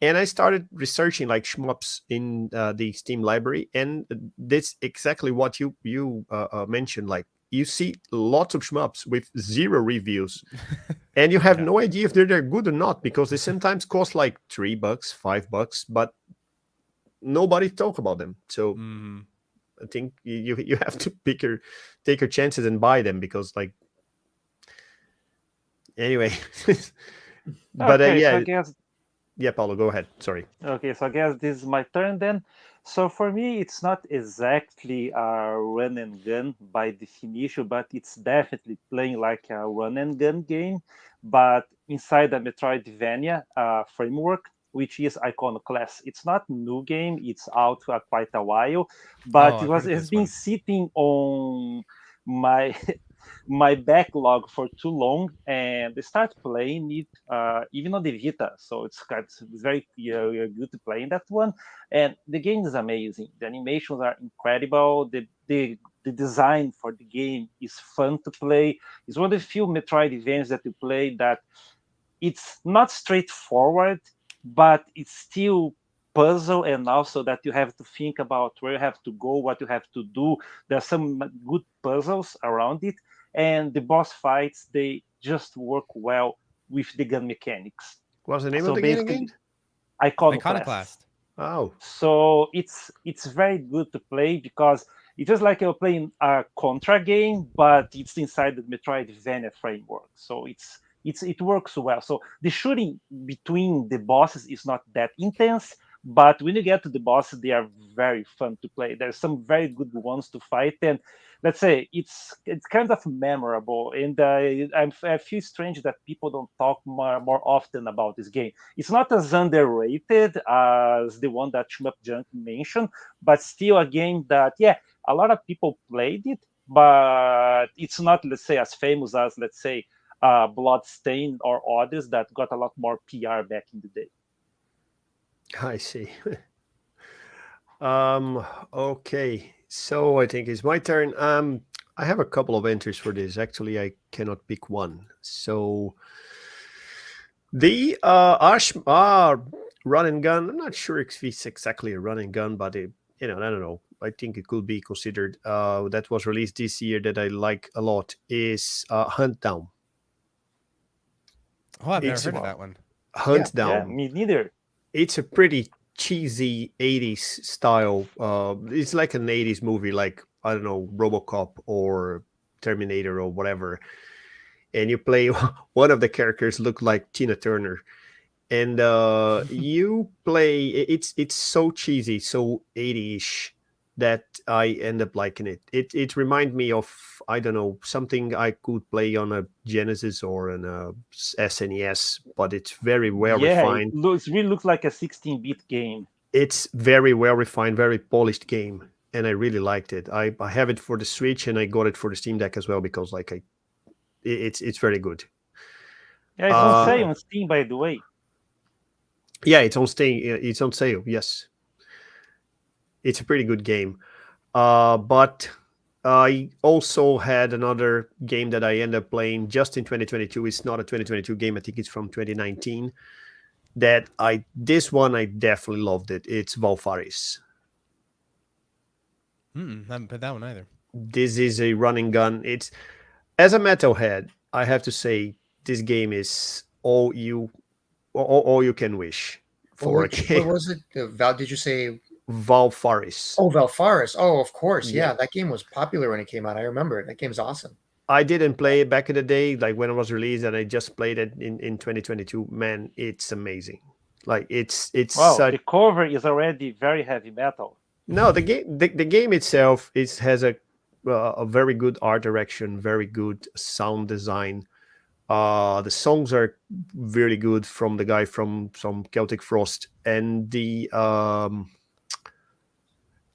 And I started researching like shmups in the Steam library, and that's exactly what you mentioned. Like you see lots of shmups with 0 reviews, and you have no idea if they're good or not, because they sometimes cost like $3, $5, but nobody talk about them. So I think you have to take your chances and buy them, because like, anyway. But Okay, so yeah, I guess Paulo, go ahead. Sorry. okay, so I guess this is my turn then. So for me, it's not exactly a run and gun by definition, but it's definitely playing like a run and gun game, but inside the Metroidvania framework, which is Iconoclast. It's not new game; it's out for quite a while, but I've heard of it's this been one. sitting on my my backlog for too long, and I start playing it even on the Vita. So it's very good to play in that one, and the game is amazing. The animations are incredible. The design for the game is fun to play. It's one of the few Metroidvanias that you play that it's not straightforward, but it's still puzzle, and also that you have to think about where you have to go, what you have to do. There's some good puzzles around it, and the boss fights, they just work well with the gun mechanics. What's the name of So the game basically, again? Iconoclast. Oh, So it's very good to play because it's just like you're playing a Contra game, but it's inside the Metroidvania framework. So it works well. So the shooting between the bosses is not that intense, but when you get to the bosses, they are very fun to play. There's some very good ones to fight, and let's say it's kind of memorable. And I feel strange that people don't talk more often about this game. It's not as underrated as the one that ShmupJunkie mentioned, but still a game that a lot of people played it, but it's not, let's say, as famous as, let's say, Bloodstain or others that got a lot more PR back in the day. I see. Okay, so I think it's my turn. I have a couple of entries for this. Actually, I cannot pick one. So the run and gun. I'm not sure if it's exactly a run and gun, but I don't know. I think it could be considered. That was released this year that I like a lot is Hunt Down. Oh, I've never heard of that one. Hunt Yeah, Down. me neither. It's a pretty cheesy 80s style. It's like an 80s movie, like, I don't know, RoboCop or Terminator or whatever. And you play one of the characters look like Tina Turner. And you play, it's so cheesy, so 80ish that I end up liking it. It reminds me of, I don't know, something I could play on a Genesis or an SNES, but it's very well refined. It really looks like a 16-bit game. It's very well refined, very polished game, and I really liked it. I have it for the Switch, and I got it for the Steam Deck as well, because like it's very good. Yeah, it's on sale on Steam, by the way. Yeah, it's on Steam. It's on sale. Yes, it's a pretty good game. But I also had another game that I ended up playing just in 2022. It's not a 2022 game. I think it's from 2019. This one I definitely loved it. It's Valfaris. Haven't played that one either. This is a running gun. It's, as a metalhead, I have to say this game is all you can wish for a game. What was it? Did you say Valfaris? Oh, Valfaris. Oh, of course. Yeah, that game was popular when it came out. I remember it. That game's awesome. I didn't play it back in the day, like when it was released, and I just played it in 2022. Man, it's amazing. Like it's wow, the cover is already very heavy metal. No, the game itself has a very good art direction, very good sound design. The songs are really good from the guy from some Celtic Frost, and the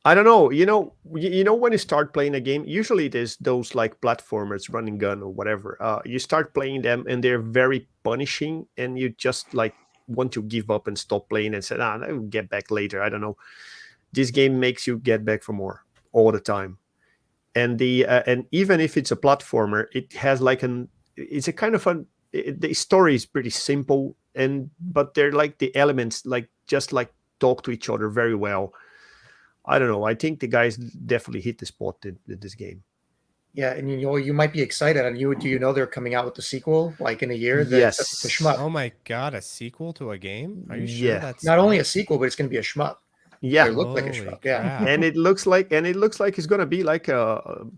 I don't know, you know when you start playing a game, usually it is those like platformers, running gun or whatever. You start playing them and they're very punishing, and you just like want to give up and stop playing and say, I will get back later. I don't know. This game makes you get back for more all the time. And and even if it's a platformer, it has like it's a kind of the story is pretty simple, but they're like the elements like just like talk to each other very well. I don't know. I think the guys definitely hit the spot in this game. Yeah, and you might be excited. And do you know they're coming out with the sequel like in a year? That's the Yes. Shmup. Oh my god, a sequel to a game? Are you sure Yeah. that's Not only a sequel, but it's going to be a Shmup. Or Yeah. it looked like a Holy Shmup. Yeah. crap. And it looks like it's gonna be like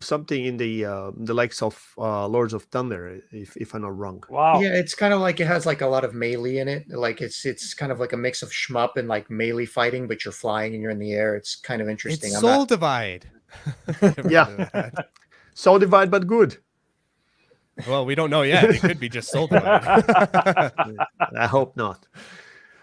something in the likes of Lords of Thunder, if I'm not wrong. Wow. Yeah, it's kind of like it has like a lot of melee in it. Like it's kind of like a mix of shmup and like melee fighting, but you're flying and you're in the air. It's kind of It's interesting. I'm Soul not. Divide. Yeah. Soul Divide, but good. Well, we don't know yet. It could be just Soul Divide. I hope not.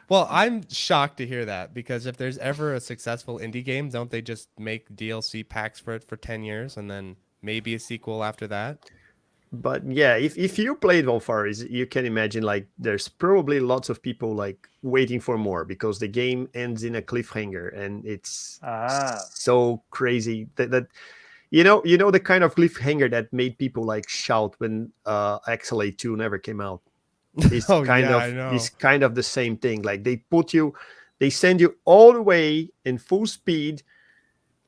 Well, I'm shocked to hear that because if there's ever a successful indie game, don't they just make DLC packs for it for 10 years and then maybe a sequel after that? But yeah, if you played Volfaris, you can imagine like there's probably lots of people like waiting for more because the game ends in a cliffhanger and it's so crazy that you know the kind of cliffhanger that made people like shout when XLA 2 never came out. It's Oh, kind yeah, of I know. it's kind of the same thing. Like they send you all the way in full speed,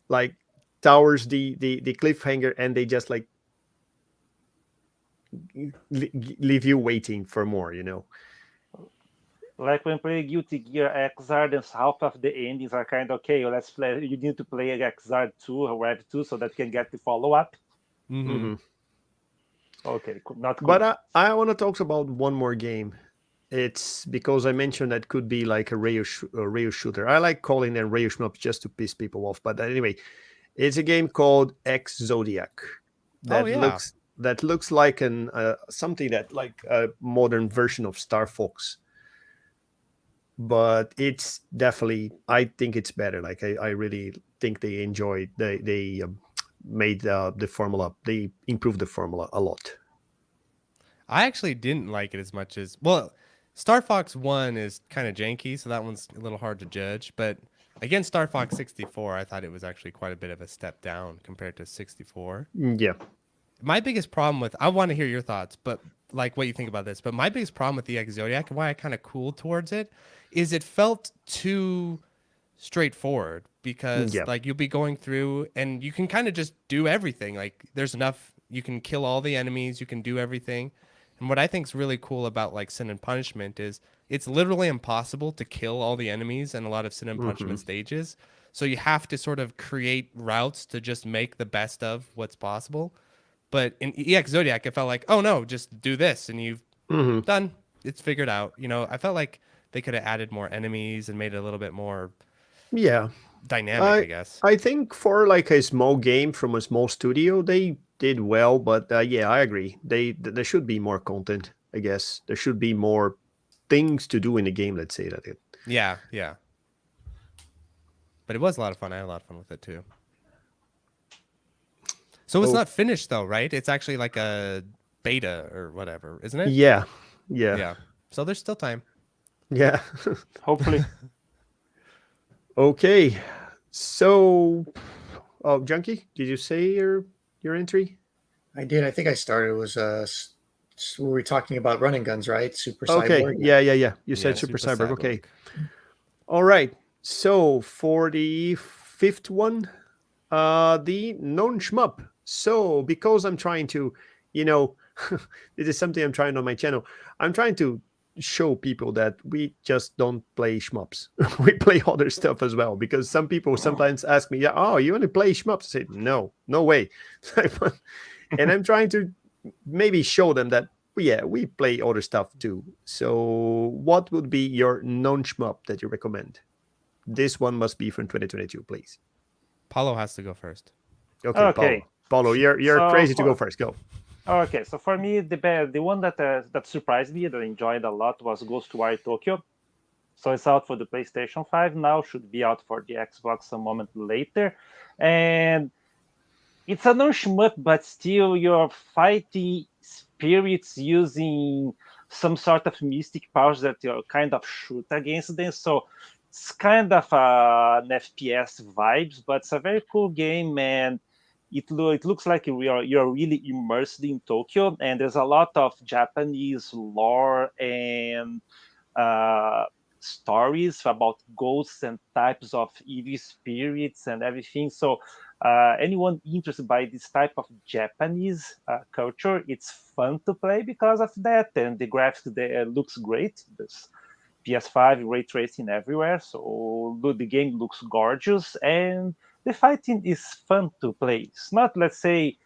like towards the cliffhanger, and they just like leave you waiting for more. Like when playing Guilty Gear Xrd, and half of the endings are kind of okay. Let's play. You need to play Xrd 2 or Rev 2 so that you can get the follow up. Mm-hmm. Okay, not cool. But I want to talk about one more game. It's because I mentioned that could be like a rail shooter. I like calling them rail shmups just to piss people off. But anyway, it's a game called X Zodiac. Oh, yeah. That looks like an something that like a modern version of Star Fox. But it's definitely, I think it's better. Like I really think they enjoyed they made the formula. They improved the formula a lot. I actually didn't like it as much as well. Star Fox 1 is kind of janky, so that one's a little hard to judge. But against Star Fox 64, I thought it was actually quite a bit of a step down compared to 64. Yeah. My biggest problem with I want to hear your thoughts, but like what you think about this. But my biggest problem with the X Zodiac and why I kind of cooled towards it is it felt too straightforward because Yeah. like you'll be going through and you can kind of just do everything. Like there's enough, you can kill all the enemies, you can do everything. And what I think is really cool about like Sin and Punishment is it's literally impossible to kill all the enemies in a lot of Sin and Punishment stages. So you have to sort of create routes to just make the best of what's possible. But in EX Zodiac, it felt like, oh no, just do this and you've done. It's figured out. I felt like they could have added more enemies and made it a little bit more Yeah. dynamic, I guess. I think for like a small game from a small studio, they did well. But yeah, I agree. There should be more content. I guess there should be more things to do in the game. Let's say that. Yeah, yeah. But it was a lot of fun. I had a lot of fun with it too. So it's not finished though, right? It's actually like a beta or whatever, isn't it? Yeah. Yeah. So there's still time. Yeah. Hopefully. Okay. So, Junkie, did you say your entry? I did. I think I started. It was we were talking about running guns, right? Super Okay. Cyborg. Yeah. You said Yeah, Super Super Cyborg. Cyborg. Okay. All right. So for the fifth one, the non-shmup. So because I'm trying to, this is something I'm trying on my channel. I'm trying to show people that we just don't play shmups. We play other stuff as well. Because some people sometimes ask me, "Oh, you only play shmups?" I say, "No way." And I'm trying to maybe show them that, yeah, we play other stuff too. So what would be your non-shmup that you recommend? This one must be from 2022, please. Paulo has to go first. Okay. Paulo, you're crazy to go first. Go. Okay, so for me, the one that surprised me, that I enjoyed a lot, was Ghostwire Tokyo. So it's out for the PlayStation 5 now, should be out for the Xbox some moment later. And it's a non-shmup, but still you're fighting spirits using some sort of mystic powers that you kind of shoot against them. So it's kind of an FPS vibes, but it's a very cool game, and it looks like you're really immersed in Tokyo, and there's a lot of Japanese lore and stories about ghosts and types of evil spirits and everything. So Anyone interested by this type of Japanese culture, it's fun to play because of that, and the graphics there looks great. There's PS5 ray tracing everywhere, so the game looks gorgeous, and the fighting is fun to play. It's not, let's say,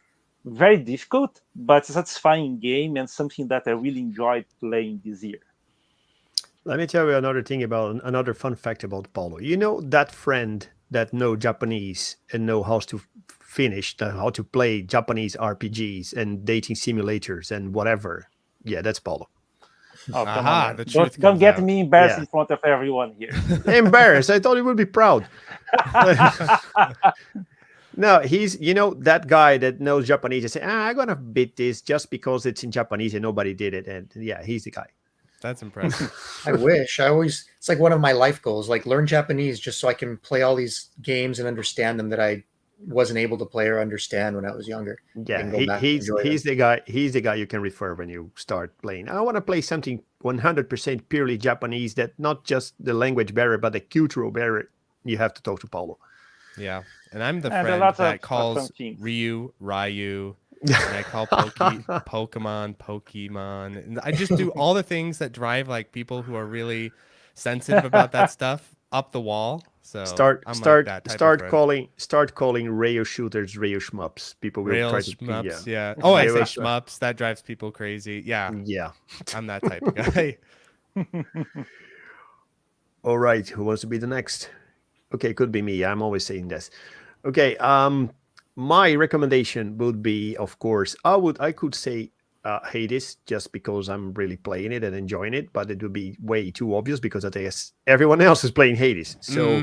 very difficult, but it's a satisfying game and something that I really enjoyed playing this year. Let me tell you another fun fact about Paulo. You know that friend that know Japanese and know how to how to play Japanese RPGs and dating simulators and whatever. Yeah, that's Paulo. Oh, come Aha, on, the man. truth Don't comes get out. me embarrassed Yeah. in front of everyone here. Embarrassed. I thought he would be proud. No, he's that guy that knows Japanese and say, I'm gonna beat this just because it's in Japanese and nobody did it. And yeah, he's the guy. That's impressive. I wish. It's like one of my life goals, like learn Japanese just so I can play all these games and understand them that I wasn't able to play or understand when I was younger. I Yeah, can go back and he's enjoy them. the guy. He's the guy you can refer when you start playing. I want to play something 100% purely Japanese, that not just the language barrier, but the cultural barrier. You have to talk to Paulo. Yeah. And I'm the And there are friend lots that of fun calls teams. Ryu, Ryu, and I call Pokemon. And I just do all the things that drive like people who are really sensitive about that stuff up the wall. So I'm like that type of friend. start calling rail shooters rail shmups. People will Rail try to shmups, yeah. Oh, I They say will- shmups. That drives people crazy. Yeah, Yeah. I'm that type of guy. All right. Who wants to be the next? Okay, could be me. I'm always saying this. Okay. My recommendation would be, of course, I could say Hades, just because I'm really playing it and enjoying it, but it would be way too obvious because I guess everyone else is playing Hades. So,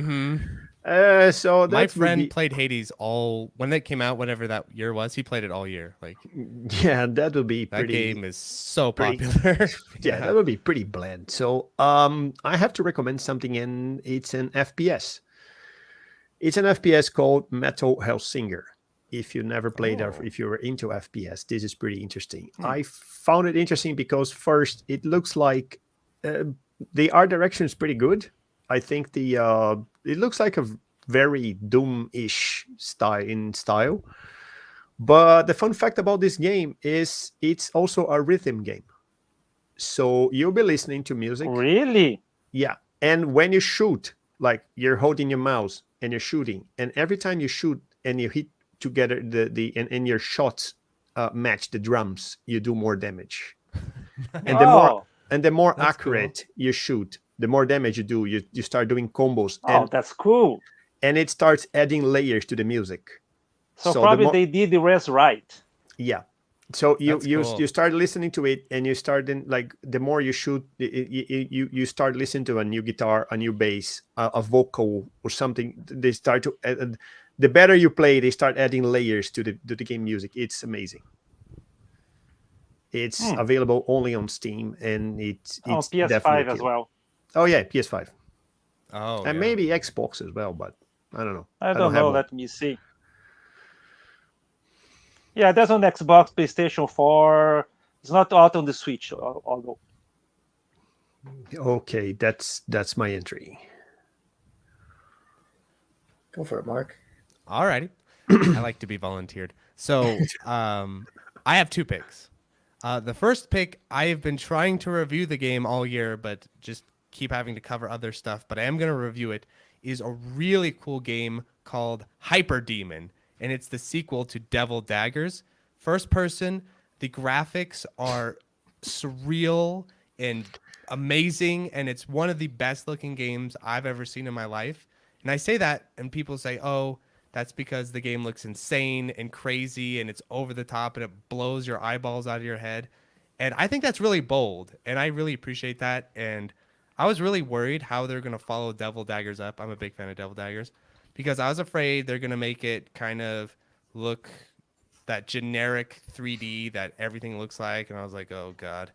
so that My would friend be, played Hades when it came out, whatever that year was. He played it all year. Like yeah, that would be that pretty. game is so pretty- popular. Yeah, that would be pretty bland. So, I have to recommend something, and it's an FPS. It's an FPS called Metal Hellsinger. If you never played or if you're into FPS, this is pretty interesting. I found it interesting because first, it looks like the art direction is pretty good. I think it looks like a very Doom-ish style. But the fun fact about this game is it's also a rhythm game. So you'll be listening to music. Really? Yeah. And when you shoot, like you're holding your mouse and you're shooting, and every time you shoot and you hit together and your shots match the drums, you do more damage. And the more That's accurate you shoot, the more damage you do. You start doing combos. Oh, that's cool. And it starts adding layers to the music. So probably they did the rest right. Yeah. So you cool. you start listening to it, and you start like the more you shoot, you start listening to a new guitar, a new bass, a vocal or something. They start to the better you play, they start adding layers to the game music. It's amazing. It's available only on Steam, and it's PS5 definitely as well. Oh yeah, PS5 Oh, and yeah. maybe Xbox as well, but I don't know. I don't know. have one. Let me see. Yeah, that's on Xbox, PlayStation 4. It's not out on the Switch, although. Okay, that's my entry. Go for it, Mark. Alrighty. I like to be volunteered. So I have two picks. The first pick, I have been trying to review the game all year, but just keep having to cover other stuff. But I am going to review it. Is a really cool game called Hyper Demon, and it's the sequel to Devil Daggers. First person, the graphics are surreal and amazing, and it's one of the best looking games I've ever seen in my life. And I say that, and people say, oh, that's because the game looks insane and crazy and it's over the top and it blows your eyeballs out of your head. And I think that's really bold, and I really appreciate that. And I was really worried how they're going to follow Devil Daggers up. I'm a big fan of Devil Daggers because I was afraid they're going to make it kind of look that generic 3D that everything looks like. And I was like, oh, God.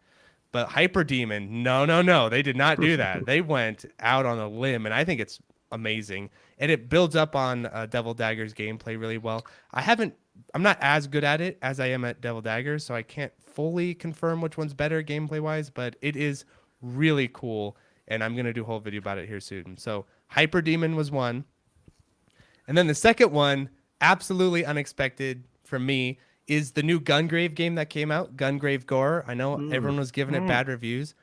But Hyper Demon, no. They did not do that. They went out on a limb, and I think it's amazing. And it builds up on Devil Daggers gameplay really well. I'm not as good at it as I am at Devil Daggers, so I can't fully confirm which one's better gameplay-wise, but it is really cool. And I'm going to do a whole video about it here soon. So Hyper Demon was one. And then the second one, absolutely unexpected from me is the new Gungrave game that came out, Gungrave Gore. I know everyone was giving it bad reviews.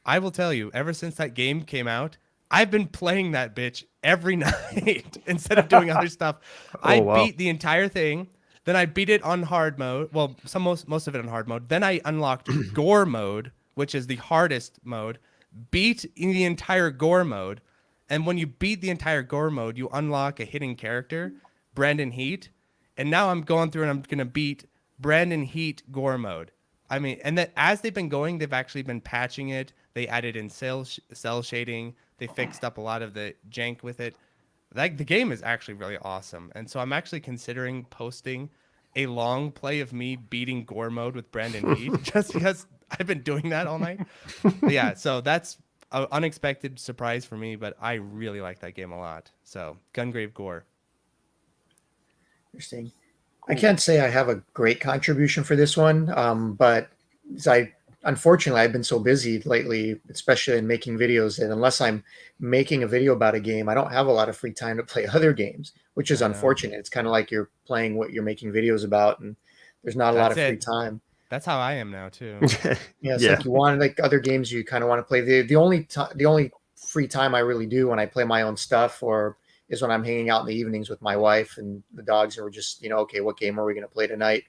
I will tell you, ever since that game came out, I've been playing that bitch every night instead of doing other stuff. I beat the entire thing. Then I beat it on hard mode. Well, most of it on hard mode. Then I unlocked Gore mode, which is the hardest mode. Beat the entire Gore mode. And when you beat the entire Gore mode, you unlock a hidden character, Brandon Heat. And now I'm going through and I'm going to beat Brandon Heat Gore mode. I mean, and that as they've been going, they've actually been patching it. They added in cell shading. They fixed up a lot of the jank with it. Like, the game is actually really awesome. And so I'm actually considering posting a long play of me beating Gore mode with Brandon Heat just because I've been doing that all night. But yeah, so that's an unexpected surprise for me, but I really like that game a lot. So Gungrave Gore. Interesting. I can't say I have a great contribution for this one, but unfortunately, I've been so busy lately, especially in making videos, that unless I'm making a video about a game, I don't have a lot of free time to play other games, which is unfortunate. It's kind of like you're playing what you're making videos about, and there's not a lot of free time. That's how I am now too. Yeah, it's like you want, like, other games you kind of want to play. The only free time I really do when I play my own stuff is when I'm hanging out in the evenings with my wife and the dogs, and we're just, okay, what game are we going to play tonight?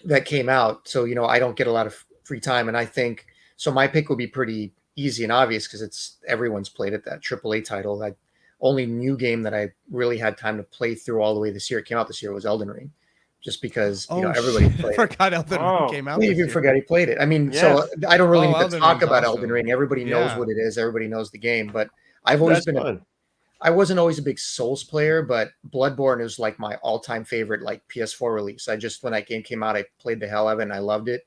That came out. So, I don't get a lot of free time. And I think, so my pick would be pretty easy and obvious because everyone's played it, that AAA title. That only new game that I really had time to play through all the way this year, it came out this year, was Elden Ring. Just because, everybody played it. I forgot Elden Ring came out. You even forgot he played it. I mean, so I don't really need to talk about Elden Ring. Everybody knows what it is. Everybody knows the game. But I've always I wasn't always a big Souls player, but Bloodborne is like my all-time favorite, like, PS4 release. When that game came out, I played the hell out of it and I loved it.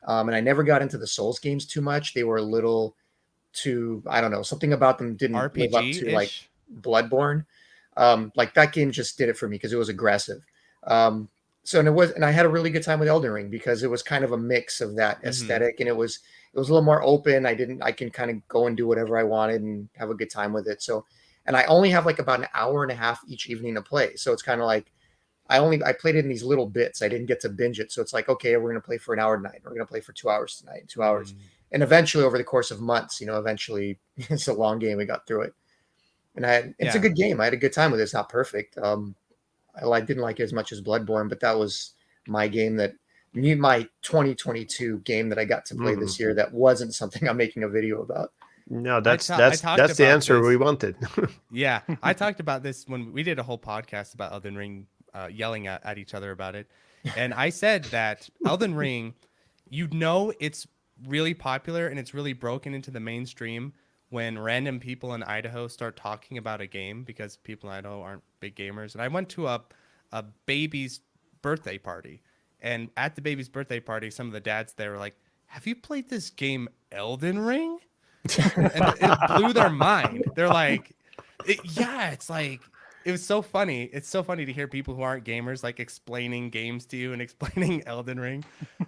And I never got into the Souls games too much. They were a little too, I don't know, something about them didn't live up to, like, Bloodborne. Like, that game just did it for me because it was aggressive. And I had a really good time with Elden Ring because it was kind of a mix of that aesthetic, and it was a little more open. I can kind of go and do whatever I wanted and have a good time with it. So, and I only have like about an hour and a half each evening to play. So it's kind of like I played it in these little bits. I didn't get to binge it. So it's like, okay, we're going to play for an hour tonight. We're going to play for 2 hours tonight, 2 hours. And eventually, over the course of months, eventually it's a long game. We got through it. And it's a good game. I had a good time with it. It's not perfect. I didn't like it as much as Bloodborne, but that was my game my 2022 game that I got to play this year. That wasn't something I'm making a video about. No, that's the answer we wanted. Yeah, I talked about this when we did a whole podcast about Elden Ring, yelling at each other about it. And I said that Elden Ring, it's really popular and it's really broken into the mainstream when random people in Idaho start talking about a game, because people in Idaho aren't big gamers. And I went to a baby's birthday party. And at the baby's birthday party, some of the dads there were like, "Have you played this game Elden Ring?" And it blew their mind. They're like, it's like, it was so funny. It's so funny to hear people who aren't gamers like explaining games to you and explaining Elden Ring.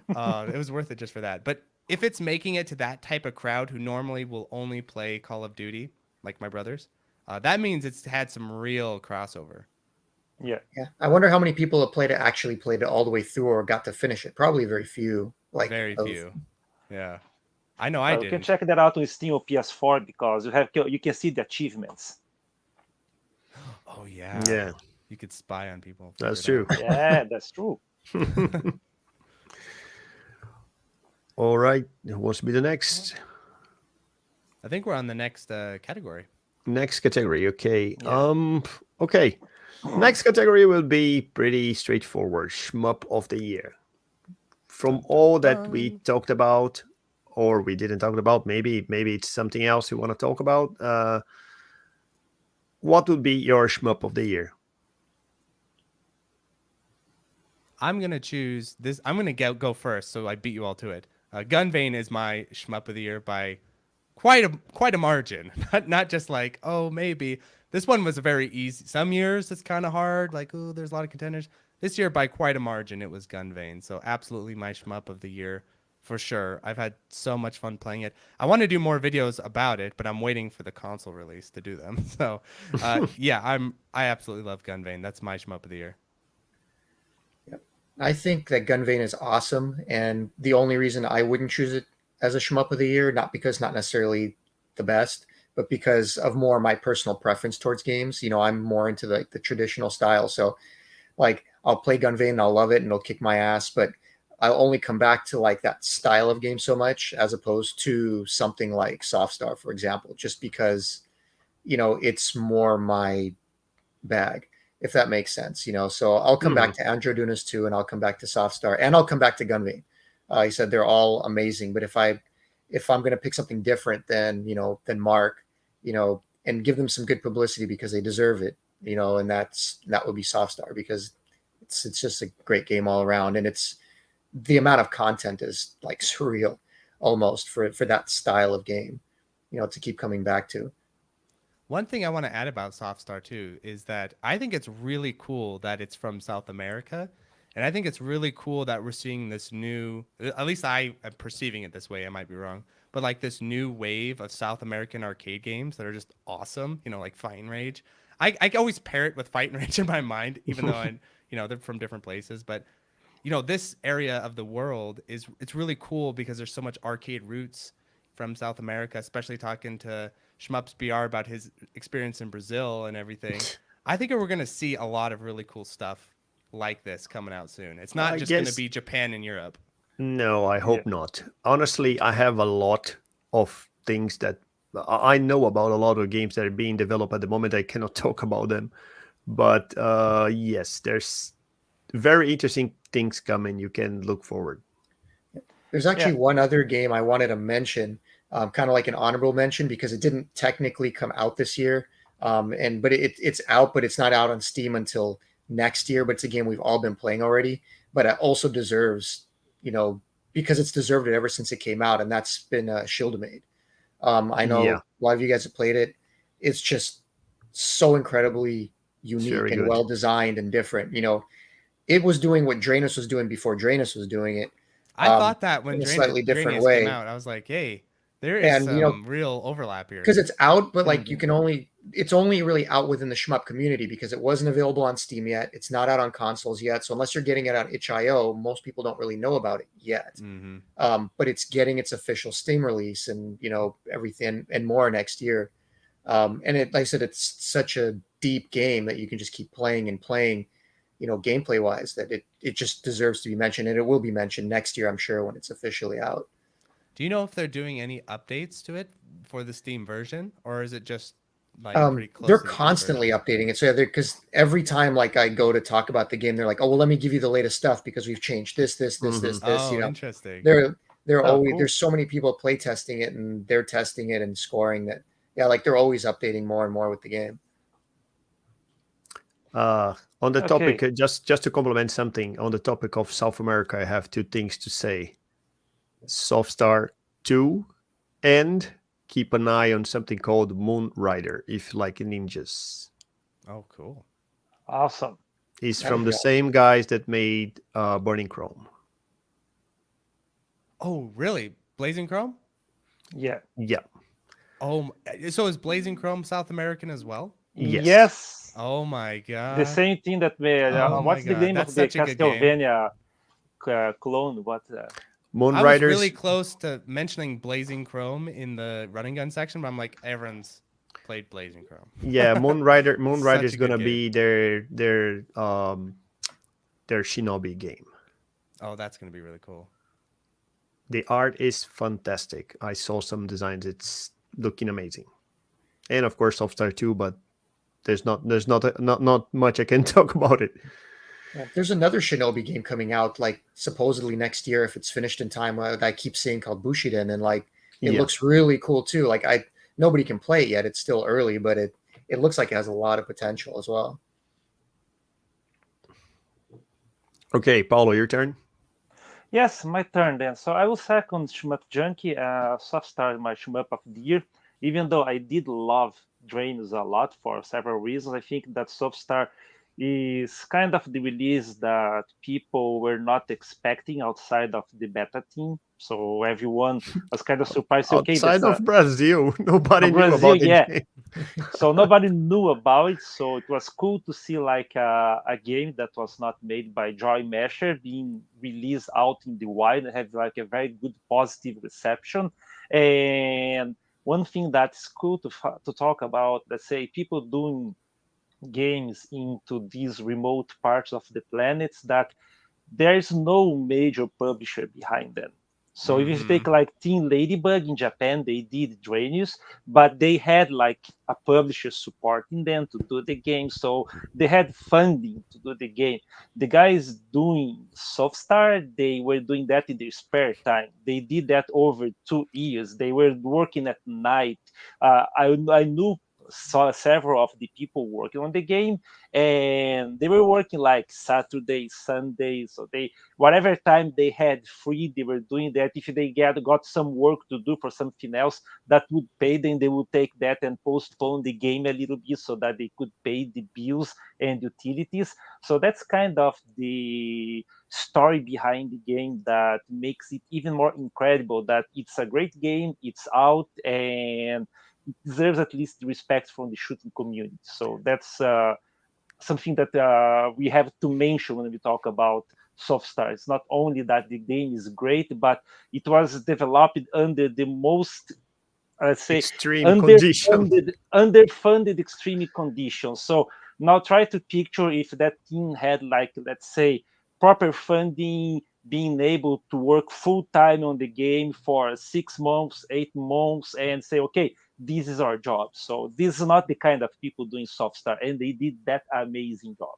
It was worth it just for that. But if it's making it to that type of crowd who normally will only play Call of Duty, like my brothers, that means it's had some real crossover. Yeah. I wonder how many people have actually played it all the way through or got to finish it. Probably very few. Very few. Yeah. I know I did. You can check that out on Steam or PS4 because you can see the achievements. Oh yeah. Yeah. You could spy on people. That's true. Yeah, that's true. All right. Who wants to be the next? I think we're on the next category. Next category. Okay. Yeah. Okay. Next category will be pretty straightforward. Shmup of the year. From all that we talked about, or we didn't talk about, maybe it's something else you want to talk about. What would be your Shmup of the year? I'm gonna choose this. I'm gonna go first, so I beat you all to it. Gunvein is my Shmup of the year by quite a margin. Not just like, oh, maybe. This one was very easy. Some years it's kind of hard, like, oh, there's a lot of contenders. This year, by quite a margin, it was Gunvein. So absolutely my Shmup of the year. for sure. I've had so much fun playing it. I want to do more videos about it, but I'm waiting for the console release to do them. So, yeah, I absolutely love Gunvein. That's my shmup of the year. I think that Gunvein is awesome, and the only reason I wouldn't choose it as a shmup of the year, not because not necessarily the best, but because of more my personal preference towards games. You know, I'm more into the traditional style, so like I'll play Gunvein and I'll love it and it'll kick my ass, but I'll only come back to like that style of game so much as opposed to something like Softstar, for example, just because it's more my bag, if that makes sense. So I'll come back to Andro Dunas 2 and I'll come back to Softstar and I'll come back to Gunvein. He said they're all amazing, but if I'm going to pick something different than Mark, and give them some good publicity because they deserve it, and that would be Softstar, because it's just a great game all around, and it's the amount of content is like surreal almost for that style of game, to keep coming back to. One thing I want to add about Softstar too is that I think it's really cool that it's from South America. And I think it's really cool that we're seeing this new, at least I am perceiving it this way, I might be wrong, but like this new wave of South American arcade games that are just awesome, like Fight and Rage. I always pair it with Fight and Rage in my mind, even though they're from different places. But, this area of the world it's really cool because there's so much arcade roots from South America, especially talking to ShmupsBR about his experience in Brazil and everything. I think we're going to see a lot of really cool stuff like this coming out soon. It's not just going to be Japan and Europe. No, I hope not. Honestly, I have a lot of things that I know about, a lot of games that are being developed at the moment. I cannot talk about them. But yes, there's very interesting things coming. You can look forward. There's actually one other game I wanted to mention, kind of like an honorable mention, because it didn't technically come out this year. But it's out, but it's not out on Steam until next year. But it's a game we've all been playing already. But it also deserves, because it's deserved it ever since it came out, and that's been Shieldmade. I know a lot of you guys have played it. It's just so incredibly unique and well designed and different. It was doing what Drainus was doing before Drainus was doing it. I thought that when in a slightly different Drainus way came out, I was like, hey, there is some real overlap here. Because it's out, but like it's only really out within the shmup community because it wasn't available on Steam yet. It's not out on consoles yet. So unless you're getting it on itch.io, most people don't really know about it yet. But it's getting its official Steam release and everything and more next year. And like I said, it's such a deep game that you can just keep playing and playing, gameplay wise, that it just deserves to be mentioned, and it will be mentioned next year, I'm sure, when it's officially out. Do you know if they're doing any updates to it for the Steam version, or is it just like pretty close? They're constantly updating it. So because every time like I go to talk about the game, they're like, "Oh, well, let me give you the latest stuff because we've changed this." Oh, interesting. They're always cool. There's so many people play testing it, and they're testing it and scoring that. Yeah, like they're always updating more and more with the game. On the topic, just to complement something on the topic of South America, I have two things to say. Softstar 2, and keep an eye on something called Moon Rider if you like ninjas. Oh, cool. Awesome. He's from the same guys that made Burning Chrome. Oh, really? Blazing Chrome? Yeah. Oh, so is Blazing Chrome South American as well? Yes. Oh my god. The same thing that made what's the name of the Castlevania clone? What Moon I Riders. was really close to mentioning Blazing Chrome in the running gun section, but I'm like, everyone's played Blazing Chrome. Yeah, Moon Rider is gonna be their Shinobi game. Oh, that's gonna be really cool. The art is fantastic. I saw some designs. It's looking amazing. And of course Softstar 2, but there's not much I can talk about it. Yeah, there's another Shinobi game coming out, like supposedly next year if it's finished in time. That I keep seeing called Bushiden, and like it looks really cool too. Like nobody can play it yet; it's still early, but it looks like it has a lot of potential as well. Okay, Paulo, your turn. Yes, my turn then. So I will second ShmupJunkie, Softstar, my shmup of the year. Even though I did love Drainus a lot for several reasons, I think that Softstar is kind of the release that people were not expecting outside of the beta team. So everyone was kind of surprised. Okay, that's Outside of Brazil, nobody knew Brazil, about the yeah. game. So nobody knew about it. So it was cool to see like a game that was not made by Joy Masher being released out in the wild and have like a very good positive reception. And one thing that's cool to talk about, let's say people doing games into these remote parts of the planets that there is no major publisher behind them. So if you take like Team Ladybug in Japan, they did Dranius, but they had like a publisher supporting them to do the game. So they had funding to do the game. The guys doing Softstar, they were doing that in their spare time. They did that over 2 years. They were working at night. I knew saw several of the people working on the game, and they were working like Saturday, Sunday. So they whatever time they had free, they were doing that. If they got some work to do for something else that would pay them, they would take that and postpone the game a little bit so that they could pay the bills and utilities. So that's kind of the story behind the game that makes it even more incredible that it's a great game, it's out, and it deserves at least the respect from the shooting community. So that's something that we have to mention when we talk about Softstar. It's not only that the game is great, but it was developed under the most, let's say, Extreme condition. underfunded extreme conditions. So now try to picture if that team had like, let's say, proper funding, being able to work full time on the game for 6 months, 8 months, and say, okay, this is our job. So this is not the kind of people doing Softstar, and they did that amazing job.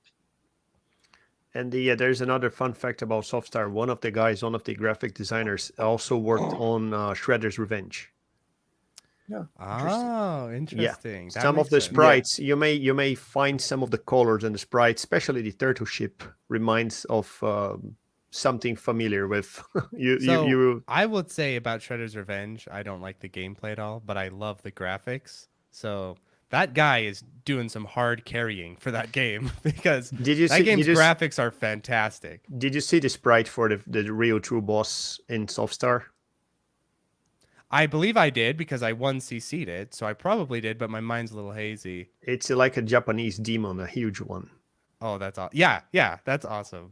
And there's another fun fact about Softstar. One of the guys, one of the graphic designers, also worked on Shredder's Revenge. Yeah. Oh, interesting. Yeah. Some of the sprites, you may find some of the colors and the sprites, especially the turtle ship, reminds of something familiar with you. I would say about Shredder's Revenge, I don't like the gameplay at all, but I love the graphics. So that guy is doing some hard carrying for that game because game's graphics are fantastic. Did you see the sprite for the real true boss in Softstar? I believe I did because I 1cc'd it, so I probably did, but my mind's a little hazy. It's like a Japanese demon, a huge one. Oh, that's awesome. Yeah, that's awesome.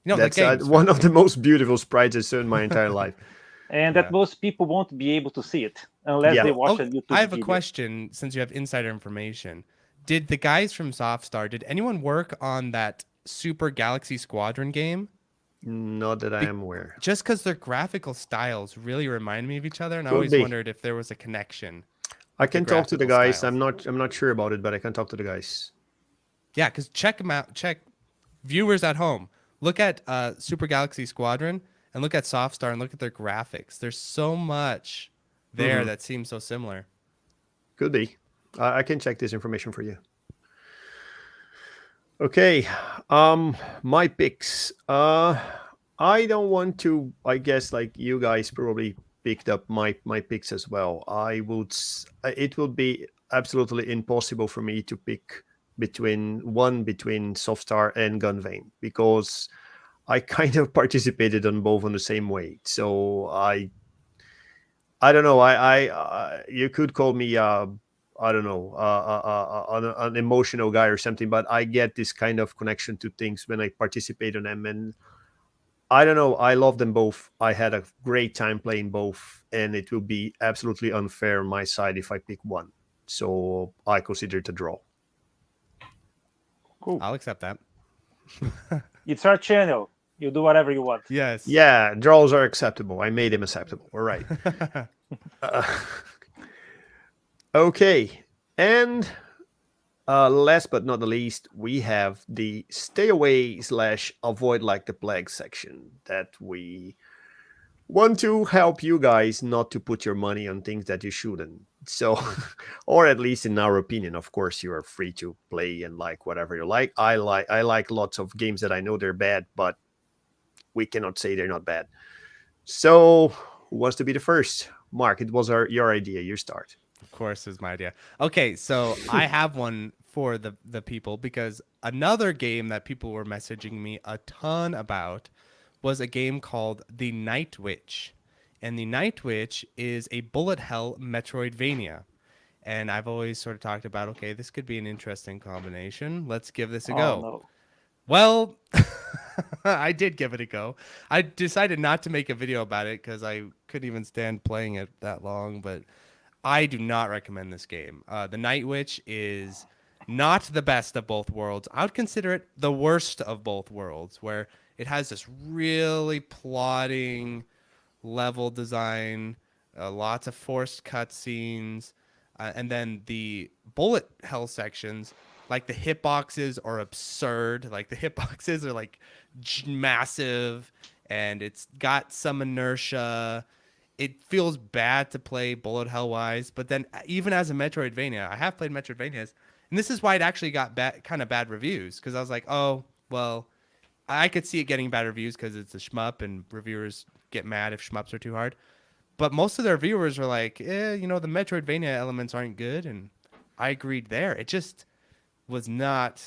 You know, that's one of the most beautiful sprites I've seen in my entire life. And that most people won't be able to see it unless they watch a YouTube video. I have a question, since you have insider information. Did the guys from Softstar, did anyone work on that Super Galaxy Squadron game? Not that I am aware. Just because their graphical styles really remind me of each other, and I always wondered if there was a connection. I can talk to the guys. I'm not sure about it, but I can talk to the guys. Yeah, because check them out. Check viewers at home. Look at Super Galaxy Squadron and look at Softstar and look at their graphics. There's so much there that seems so similar. Could be. I can check this information for you. Okay, my picks. I don't want to. I guess like you guys probably picked up my picks as well. It would be absolutely impossible for me to pick between Softstar and Gunvein because I kind of participated on both on the same way. So I don't know. You could call me I don't know, an emotional guy or something, but I get this kind of connection to things when I participate on them. And I don't know, I love them both. I had a great time playing both, and it will be absolutely unfair on my side if I pick one. So I consider it a draw. Cool. I'll accept that. It's our channel. You do whatever you want. Yes. Yeah, draws are acceptable. I made them acceptable. All right. Okay, and last but not the least, we have the stay away / avoid like the plague section that we want to help you guys not to put your money on things that you shouldn't. So, or at least in our opinion, of course, you are free to play and like whatever you like. I like lots of games that I know they're bad, but we cannot say they're not bad. So, who wants to be the first? Mark, it was your idea. You start. Of course, is my idea. Okay, so I have one for the people, because another game that people were messaging me a ton about was a game called The Night Witch. And The Night Witch is a bullet hell Metroidvania. And I've always sort of talked about, okay, this could be an interesting combination. Let's give this a Oh go. no. Well, I did give it a go. I decided not to make a video about it because I couldn't even stand playing it that long, but I do not recommend this game. The Night Witch is not the best of both worlds. I would consider it the worst of both worlds, where it has this really plotting level design, lots of forced cutscenes, and then the bullet hell sections, like the hitboxes are absurd. Like the hitboxes are like massive, and it's got some inertia. It feels bad to play bullet hell wise, but then even as a Metroidvania, I have played Metroidvanias, and this is why it actually got kind of bad reviews, because I was like, oh well, I could see it getting bad reviews because it's a shmup and reviewers get mad if shmups are too hard. But most of their viewers are like, you know, the Metroidvania elements aren't good, and I agreed there. It just was not.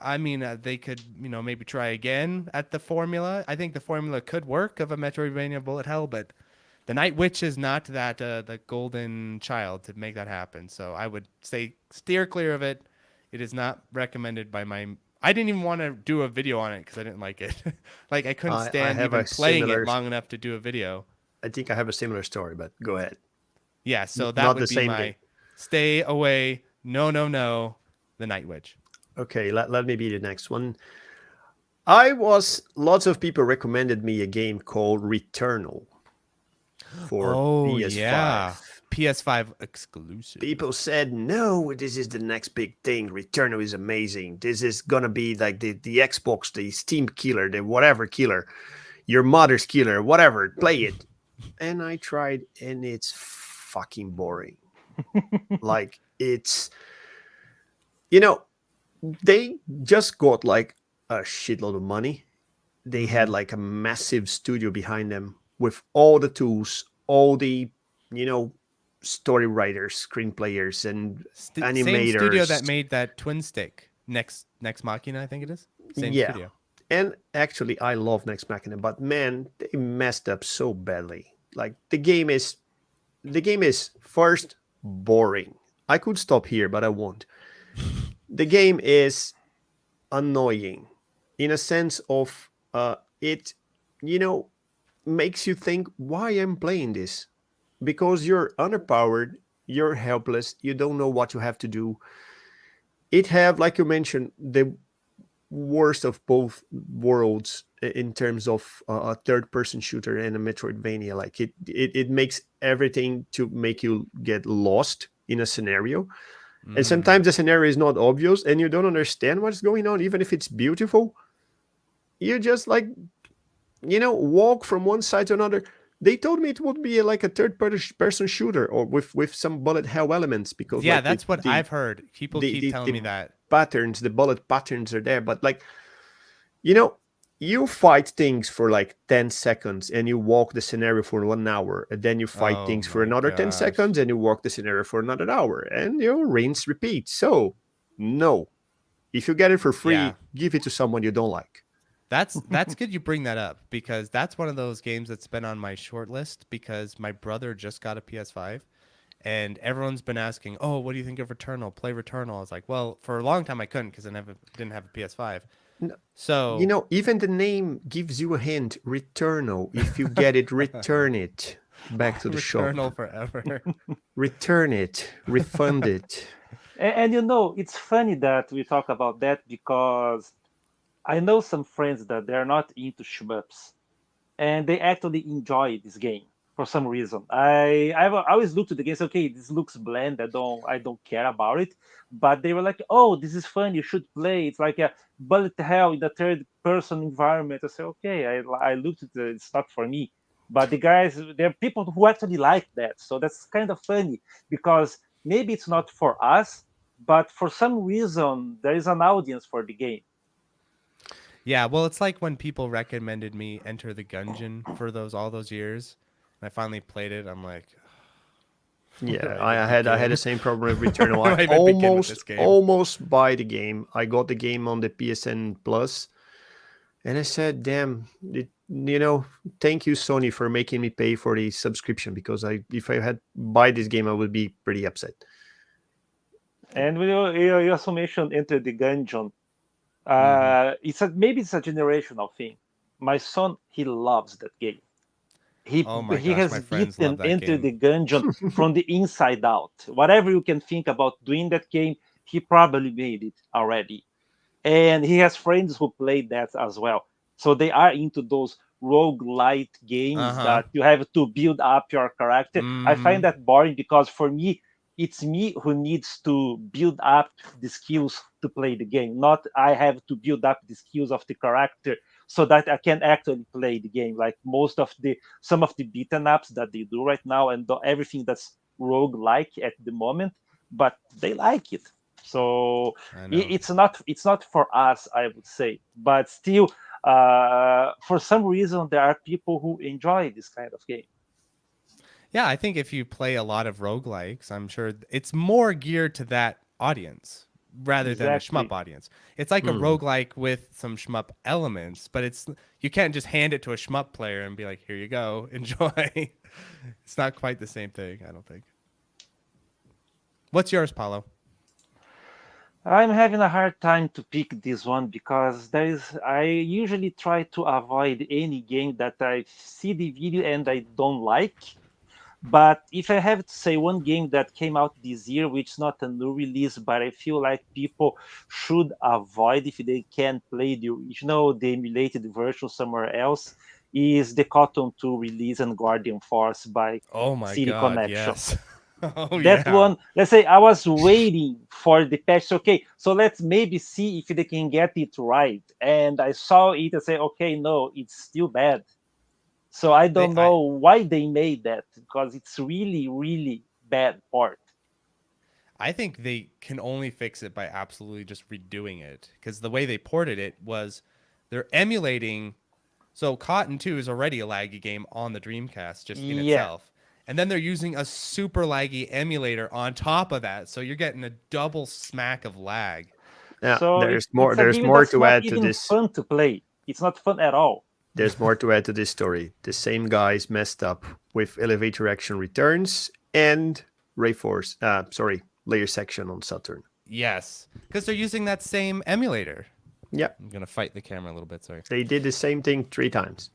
I mean, they could, you know, maybe try again at the formula. I think the formula could work of a Metroidvania bullet hell, but the Night Witch is not that the golden child to make that happen. So I would say steer clear of it. It is not recommended by my. I didn't even want to do a video on it because I didn't like it. Like I couldn't stand have even a playing similar, it long enough to do a video. I think I have a similar story, but go ahead. Yeah, so that Not would the be same my game. stay away. No, no, no. The Night Witch. Okay, let me be the next one. Lots of people recommended me a game called Returnal for Oh PS5. yeah, PS5 exclusive. People said, no, this is the next big thing. Returnal is amazing. This is gonna be like the Xbox, the Steam killer, the whatever killer, your mother's killer, whatever. Play it. And I tried, and it's fucking boring. Like it's, you know, they just got like a shitload of money. They had like a massive studio behind them with all the tools, all the, you know, story writers, screenplayers, and animators. Same studio that made that twin stick, Next Machina, I think it is. Same Yeah. studio. And actually, I love Next Machina, but man, they messed up so badly. Like the game is first boring. I could stop here, but I won't. The game is annoying in a sense of it, you know, makes you think why I'm playing this, because you're underpowered, you're helpless, you don't know what you have to do. It have, like you mentioned, the worst of both worlds in terms of a third-person shooter and a Metroidvania. Like it makes everything to make you get lost in a scenario. And sometimes the scenario is not obvious and you don't understand what's going on, even if it's beautiful. You just like, you know, walk from one side to another. They told me it would be like a third-person shooter or with some bullet hell elements, because Yeah, like that's what I've heard. People keep telling me that. Patterns, the bullet patterns are there, but like, you know, you fight things for like 10 seconds and you walk the scenario for 1 hour, and then you fight things for another 10 seconds and you walk the scenario for another hour, and you rinse repeat. So no, if you get it for free, give it to someone you don't like. That's good you bring that up, because that's one of those games that's been on my short list, because my brother just got a PS5 and everyone's been asking, oh, what do you think of Returnal? Play Returnal. I was like, well, for a long time I couldn't because I didn't have a PS5. So, you know, even the name gives you a hint. Returnal. If you get it, return it back to the shop. Returnal forever. Return it, refund it. And you know, it's funny that we talk about that, because I know some friends that they're not into shmups, and they actually enjoy this game for some reason. I always looked at the game and said, okay, this looks bland. I don't care about it. But they were like, oh, this is fun. You should play. It's like a bullet hell in the third person environment. I said, okay, I looked at it. It's not for me. But the guys, there are people who actually like that. So that's kind of funny, because maybe it's not for us, but for some reason, there is an audience for the game. Yeah, well, it's like when people recommended me Enter the Gungeon for all those years, and I finally played it. I'm like, Yeah, Really I good had the game. same problem with Returnal. Why I even begin with this game? almost buy the game. I got the game on the PSN Plus, and I said, "Damn, thank you Sony for making me pay for the subscription because if I had buy this game, I would be pretty upset." And you also mentioned Enter the Gungeon. Maybe it's a generational thing. My son, he loves that game. Oh my He gosh, has my friends love beaten that Enter game. the Gungeon from the inside out. Whatever you can think about doing that game, he probably made it already. And he has friends who play that as well. So they are into those roguelite games Uh-huh. that you have to build up your character. I find that boring because for me, it's me who needs to build up the skills to play the game, not I have to build up the skills of the character so that I can actually play the game. Like some of the beaten ups that they do right now and everything that's roguelike at the moment, but they like it. So I know. it's not for us, I would say, but still, for some reason, there are people who enjoy this kind of game. Yeah, I think if you play a lot of roguelikes, I'm sure it's more geared to that audience rather than a Exactly. shmup audience. It's like a roguelike with some shmup elements, but you can't just hand it to a shmup player and be like, "Here you go, enjoy." It's not quite the same thing, I don't think. What's yours, Paulo? I'm having a hard time to pick this one because I usually try to avoid any game that I see the video and I don't like. But if I have to say one game that came out this year, which is not a new release, but I feel like people should avoid if they can play the original, the emulated version somewhere else, is the Cotton 2 release and Guardian Force by Oh my City god, Connection. yes. Oh That yeah. one, let's say I was waiting for the patch. Okay, so let's maybe see if they can get it right. And I saw it and say, okay, no, it's still bad. So I don't know why they made that because it's really, really bad part. I think they can only fix it by absolutely just redoing it because the way they ported it was they're emulating. So Cotton 2 is already a laggy game on the Dreamcast just in Yeah. itself. And then they're using a super laggy emulator on top of that. So you're getting a double smack of lag. Yeah, So there's it's a there's game more that's to not add to even this. fun to play. It's not fun at all. There's more to add to this story. The same guys messed up with Elevator Action Returns and Layer Section on Saturn. Yes, because they're using that same emulator. Yeah. I'm going to fight the camera a little bit, sorry. They did the same thing 3 times.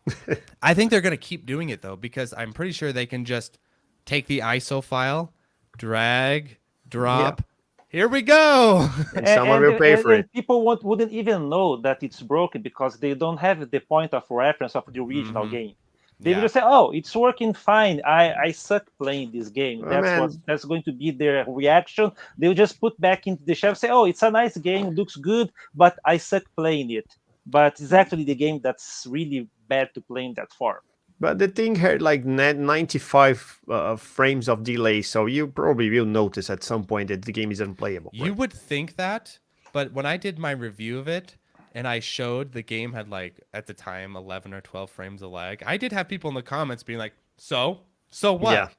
I think they're going to keep doing it, though, because I'm pretty sure they can just take the ISO file, drag, drop. Here we go. And someone will pay for it. And people wouldn't even know that it's broken because they don't have the point of reference of the original game. They will just say, "Oh, it's working fine. I suck playing this game." That's going to be their reaction. They'll just put back into the shelf, say, "Oh, it's a nice game, looks good, but I suck playing it." But it's actually the game that's really bad to play in that form. But the thing had like 95 frames of delay, so you probably will notice at some point that the game is unplayable. You would think that, but when I did my review of it and I showed the game had like at the time 11 or 12 frames of lag, I did have people in the comments being like, "So what? Yeah.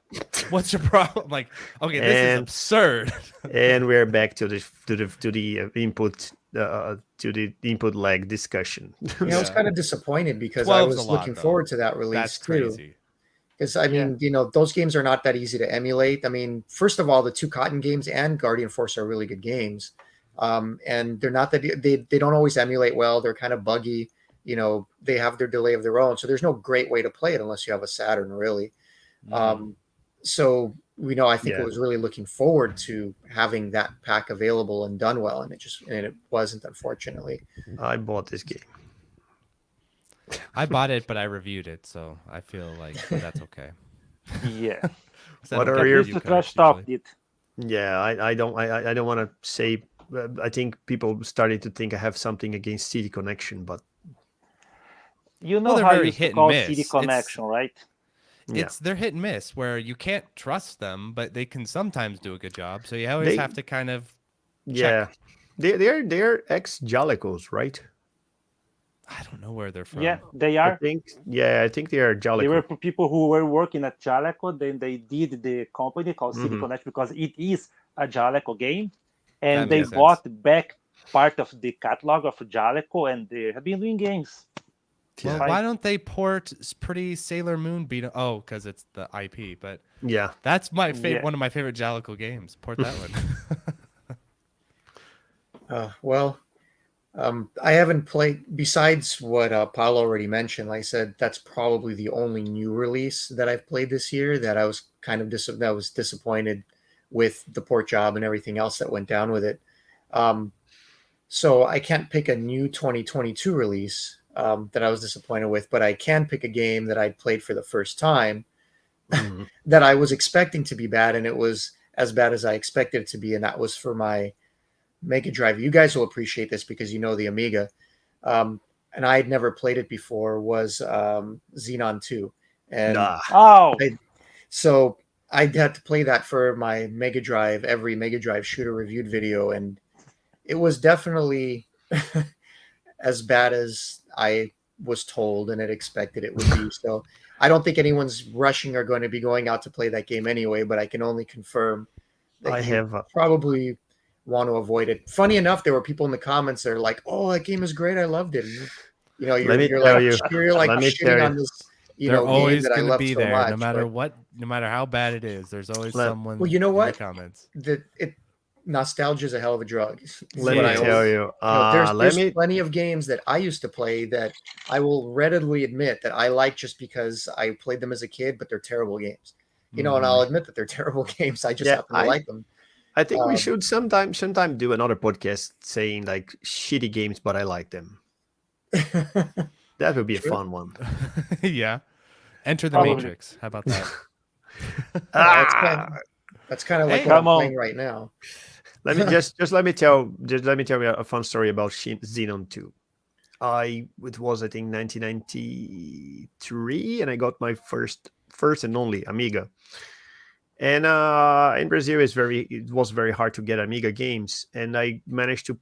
What's your problem?" Like, okay, this is absurd. And we're back to the input lag discussion. I was kind of disappointed because 12's I a was lot, looking though. forward to that release That's too. crazy. Because I mean, those games are not that easy to emulate. I mean, first of all, the 2 Cotton games and Guardian Force are really good games, and they're not that they don't always emulate well. They're kind of buggy. They have their delay of their own, so there's no great way to play it unless you have a Saturn, really. So I think it was really looking forward to having that pack available and done well, and it wasn't, unfortunately. I bought this game. I bought it, but I reviewed it, so I feel like that's okay. Yeah. What are your trash talk it? Yeah, I don't want to say. I think people started to think I have something against CD Connection, but they're how you used to call miss. CD Connection, right? They're hit and miss where you can't trust them, but they can sometimes do a good job. So you always have to kind of check. They're ex Jalicos, right? I don't know where they're from. Yeah, they I are. think they are They were Jaleco. people who were working at Jaleco. Then they did the company called Hmm. Silicon Edge because it is a Jaleco game, That and they makes sense. bought back part of the catalog of Jaleco, and they have been doing games. Well, Yeah. why don't they port pretty Sailor Moon beat? Oh, because it's the IP. But Yeah. that's my Yeah. one of my favorite Jaleco games. Port that one. Well, I haven't played, besides what Paul already mentioned. Like I said, that's probably the only new release that I've played this year that I was kind of disappointed with the port job and everything else that went down with it. So I can't pick a new 2022 release that I was disappointed with, but I can pick a game that I played for the first time Mhm. that I was expecting to be bad, and it was as bad as I expected it to be, and that was for my Mega Drive. You guys will appreciate this because you know the Amiga, and I had never played it before. Was Xenon 2, and Ah, Oh, so I had to play that for my Mega Drive, every Mega Drive shooter reviewed video, and it was definitely as bad as I was told and had expected it would be. So I don't think anyone's rushing or going to be going out to play that game anyway, but I can only confirm I that you have. probably want to avoid it. Funny enough, there were people in the comments that are like, "Oh, that game is great. I loved it." And, you know, Let me you're tell like you. you're like Let me tell shitting you. on this, They're game always that I going to love be so there, much. no matter but what, no matter how bad it is. There's always Let- someone. Well, you know in what? the comments. Nostalgia is a hell of a drug. is Let what me I tell always- you. there's Let me. plenty of games that I used to play that I will readily admit that I like just because I played them as a kid, but they're terrible games. And I'll admit that they're terrible games. I just Yeah, happen to like them. I think we Um, should sometime do another podcast saying like shitty games, but I like them. That would be a Sure. fun one. Yeah. Enter the Probably. Matrix. How about that? Ah! that's kind of like Hey, what I'm come on. playing right now. Let me let me tell you a fun story about Xenon 2. It was I think 1993, and I got my first and only Amiga. And in Brazil, it was very hard to get Amiga games, and I managed to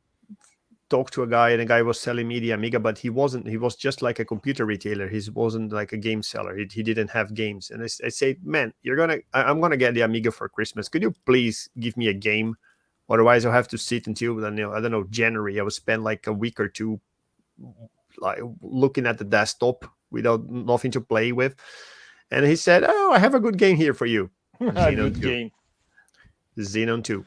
talk to a guy, and the guy was selling me the Amiga, but he was just like a computer retailer. He wasn't like a game seller. He didn't have games. And I said, man, I'm gonna get the Amiga for Christmas. Could you please give me a game? Otherwise, I'll have to sit until I don't know, January. I will spend like a week or two like looking at the desktop without nothing to play with. And he said, oh, I have a good game here for you. A Xenon good 2. game. Xenon 2.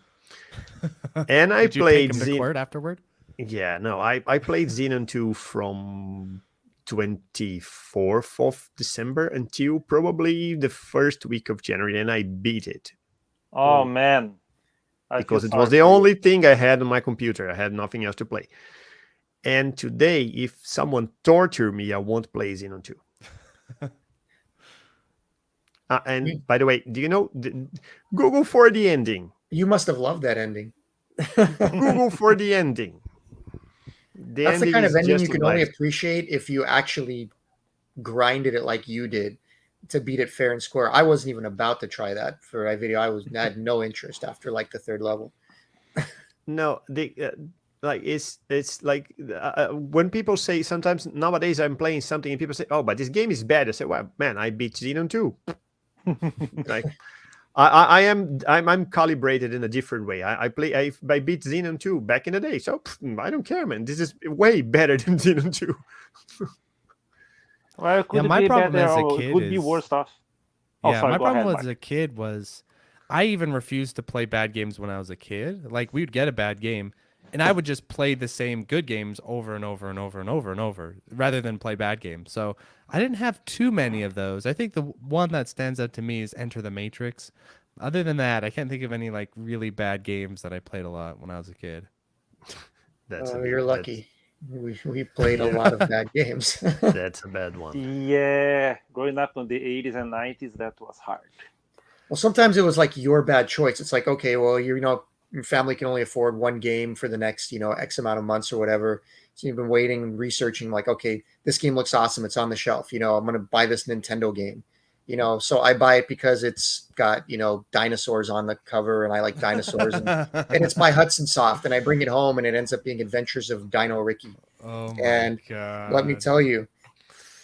And I Did you played take him to court afterward? Yeah, no, I played Xenon 2 from 24th of December until probably the first week of January, and I beat it Oh man, because it was the only thing I had on my computer. I had nothing else to play. And today, if someone torture me, I won't play Xenon 2. And by the way, do you know Google for the ending? You must have loved that ending. Google for the ending. That's the kind of ending you can only left. appreciate if you actually grinded it like you did to beat it fair and square. I wasn't even about to try that for a video. I had no interest after like the third level. No, like it's like when people say sometimes nowadays I'm playing something and people say, "Oh, but this game is bad." I say, "Well, man, I beat Xenon 2." Like I'm calibrated in a different way. I beat Xenon 2 back in the day, so I don't care, man. This is way better than Xenon 2. Well, it could my be problem better, as a or it kid could be is- worse stuff. Yeah, Sorry, my go problem ahead, as Mark. a kid was I even refused to play bad games when I was a kid. Like we would get a bad game, and I would just play the same good games over and over and over and over and over, rather than play bad games. So I didn't have too many of those. I think the one that stands out to me is Enter the Matrix. Other than that, I can't think of any like really bad games that I played a lot when I was a kid. You're lucky. We played a lot of bad games. That's a bad one. Yeah, growing up in the 80s and 90s, that was hard. Well, sometimes it was like your bad choice. It's like, okay, well, your family can only afford one game for the next, X amount of months or whatever. So you've been waiting and researching, like, okay, this game looks awesome. It's on the shelf. I'm going to buy this Nintendo game. So I buy it because it's got, dinosaurs on the cover, and I like dinosaurs, and it's by Hudson Soft, and I bring it home, and it ends up being Adventures of Dino Ricky. Oh my And god! let me tell you,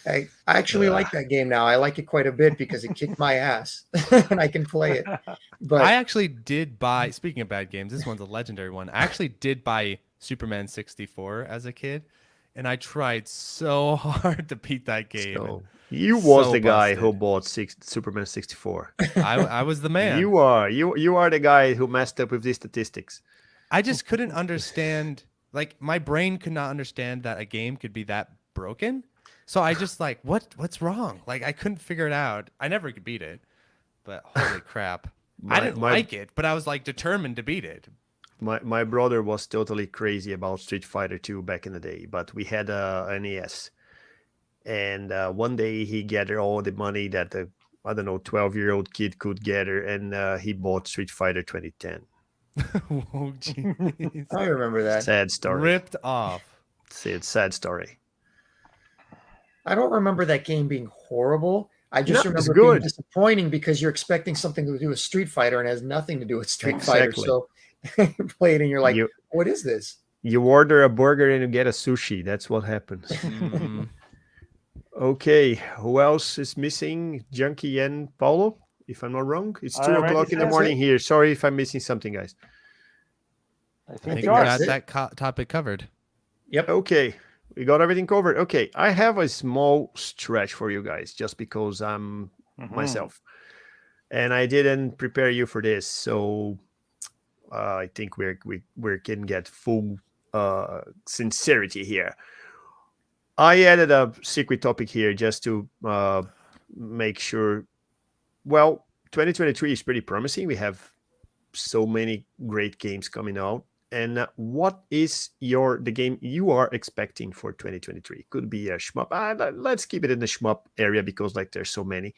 I actually like that game now. I like it quite a bit because it kicked my ass, and I can play it. But I actually did buy. Speaking of bad games, this one's a legendary one. I actually did buy Superman 64 as a kid, and I tried so hard to beat that game. So you was So the guy who busted. bought Superman 64. I was the man. You are the guy who messed up with these statistics. I just couldn't understand. Like my brain could not understand that a game could be that broken. So I just like, what's wrong? Like I couldn't figure it out. I never could beat it. But holy crap. I didn't like it, but I was like determined to beat it. My brother was totally crazy about Street Fighter 2 back in the day, but we had an NES. And one day he gathered all the money that the, I don't know, 12-year-old kid could gather, and he bought Street Fighter 2010. Oh, jeez. I remember that. Sad story. Ripped off. It's sad story. I don't remember that game being horrible. I just No, it's remember it being good. disappointing because you're expecting something to do with Street Fighter and it has nothing to do with Street Exactly. Fighter. So you play it and you're like, You- what is this? You order a burger and you get a sushi. That's what happens. Mhm. Okay, who else is missing? Junkie and Paulo, if I'm not wrong. It's I 2 already o'clock in the said morning here. Sorry if I'm missing something, guys. I I think think we you are. got it. that topic covered. Yep. Okay, we got everything covered. Okay, I have a small stretch for you guys just because I'm Mhm. myself. And I didn't prepare you for this. So I think we can get full sincerity here. I added a secret topic here just to make sure. Well, 2023 is pretty promising. We have so many great games coming out. And what is the game you are expecting for 2023? Could be a shmup. Let's keep it in the shmup area because like there's so many.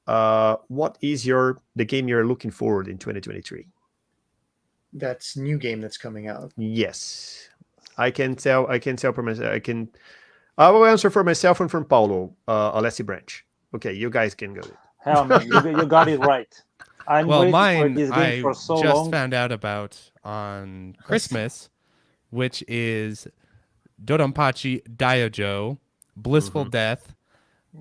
What is the game you're looking forward in 2023? That's new game that's coming out. Yes, I can tell for myself. I will answer for myself and from Paulo. Alessi Branch. Okay, you guys can go. Hell, man, you got it right. I'm Well, waiting for mine this I game for so just long. found out about on Christmas, which is Dodonpachi Daiojo, Blissful Death.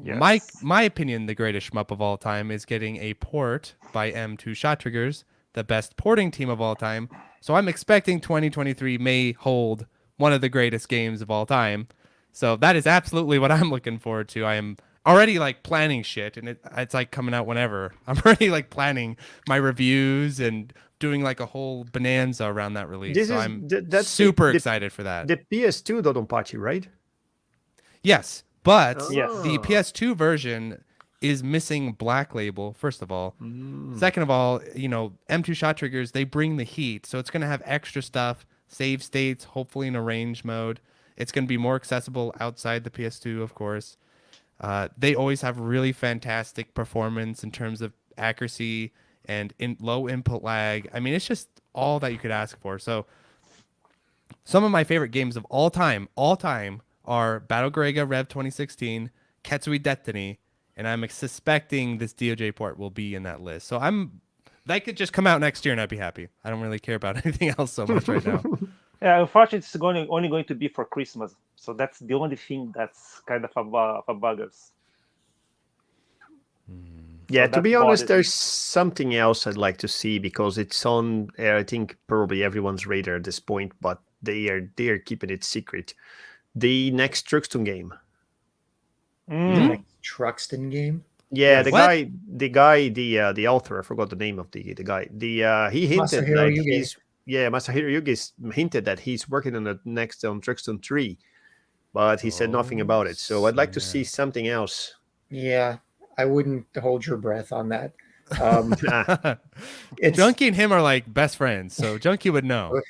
Yes. My opinion, the greatest shmup of all time is getting a port by M2 Shot Triggers, the best porting team of all time. So I'm expecting 2023 may hold one of the greatest games of all time. So that is absolutely what I'm looking forward to. I am already like planning shit, and it's like coming out whenever. I'm already like planning my reviews and doing like a whole bonanza around that release. That's super excited for that. The PS2 Dodonpachi, right? Yes, but Yes. the PS2 version is missing Black Label, first of all. Second of all, M2 Shot Triggers, they bring the heat, so it's going to have extra stuff, save states, hopefully in a range mode. It's going to be more accessible outside the PS2, of course. They always have really fantastic performance in terms of accuracy and low input lag. I mean, it's just all that you could ask for. So some of my favorite games of all time are Battle Grega Rev 2016, Ketsui Destiny, and I'm suspecting this DOJ port will be in that list. So that could just come out next year and I'd be happy. I don't really care about anything else so much right now. Yeah, unfortunately, it's only going to be for Christmas. So that's the only thing that's kind of a buggers. Yeah, So to be that's honest, bothered me. there's something else I'd like to see because it's on, I think, probably everyone's radar at this point, but they are keeping it secret. The next Truxton game. Truxton game? Yeah, Yes. the guy, the author, I forgot the name of the guy. He hinted Masahiro that Yuge. Masahiro Yuge hinted that he's working on the next on Truxton 3, but he said nothing about it. So I'd like to see something else. Yeah, I wouldn't hold your breath on that. Junkie and him are like best friends, so Junkie would know.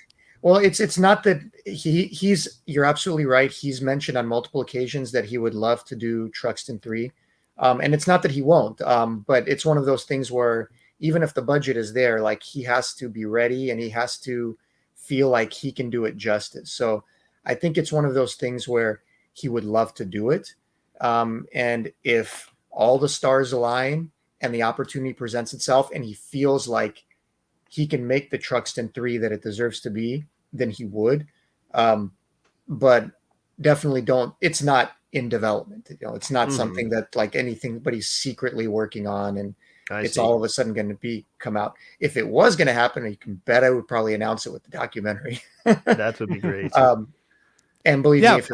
Well, it's not that he's. You're absolutely right. He's mentioned on multiple occasions that he would love to do Truxton 3, and it's not that he won't. But it's one of those things where even if the budget is there, like he has to be ready and he has to feel like he can do it justice. So I think it's one of those things where he would love to do it, and if all the stars align and the opportunity presents itself, and he feels like he can make the Truxton 3 that it deserves to be, then he would. But definitely don't. It's not in development. It's not something that like anything, but he's secretly working on, and it's all of a sudden going to come out. If it was going to happen, you can bet I would probably announce it with the documentary. That would be great. And believe me, if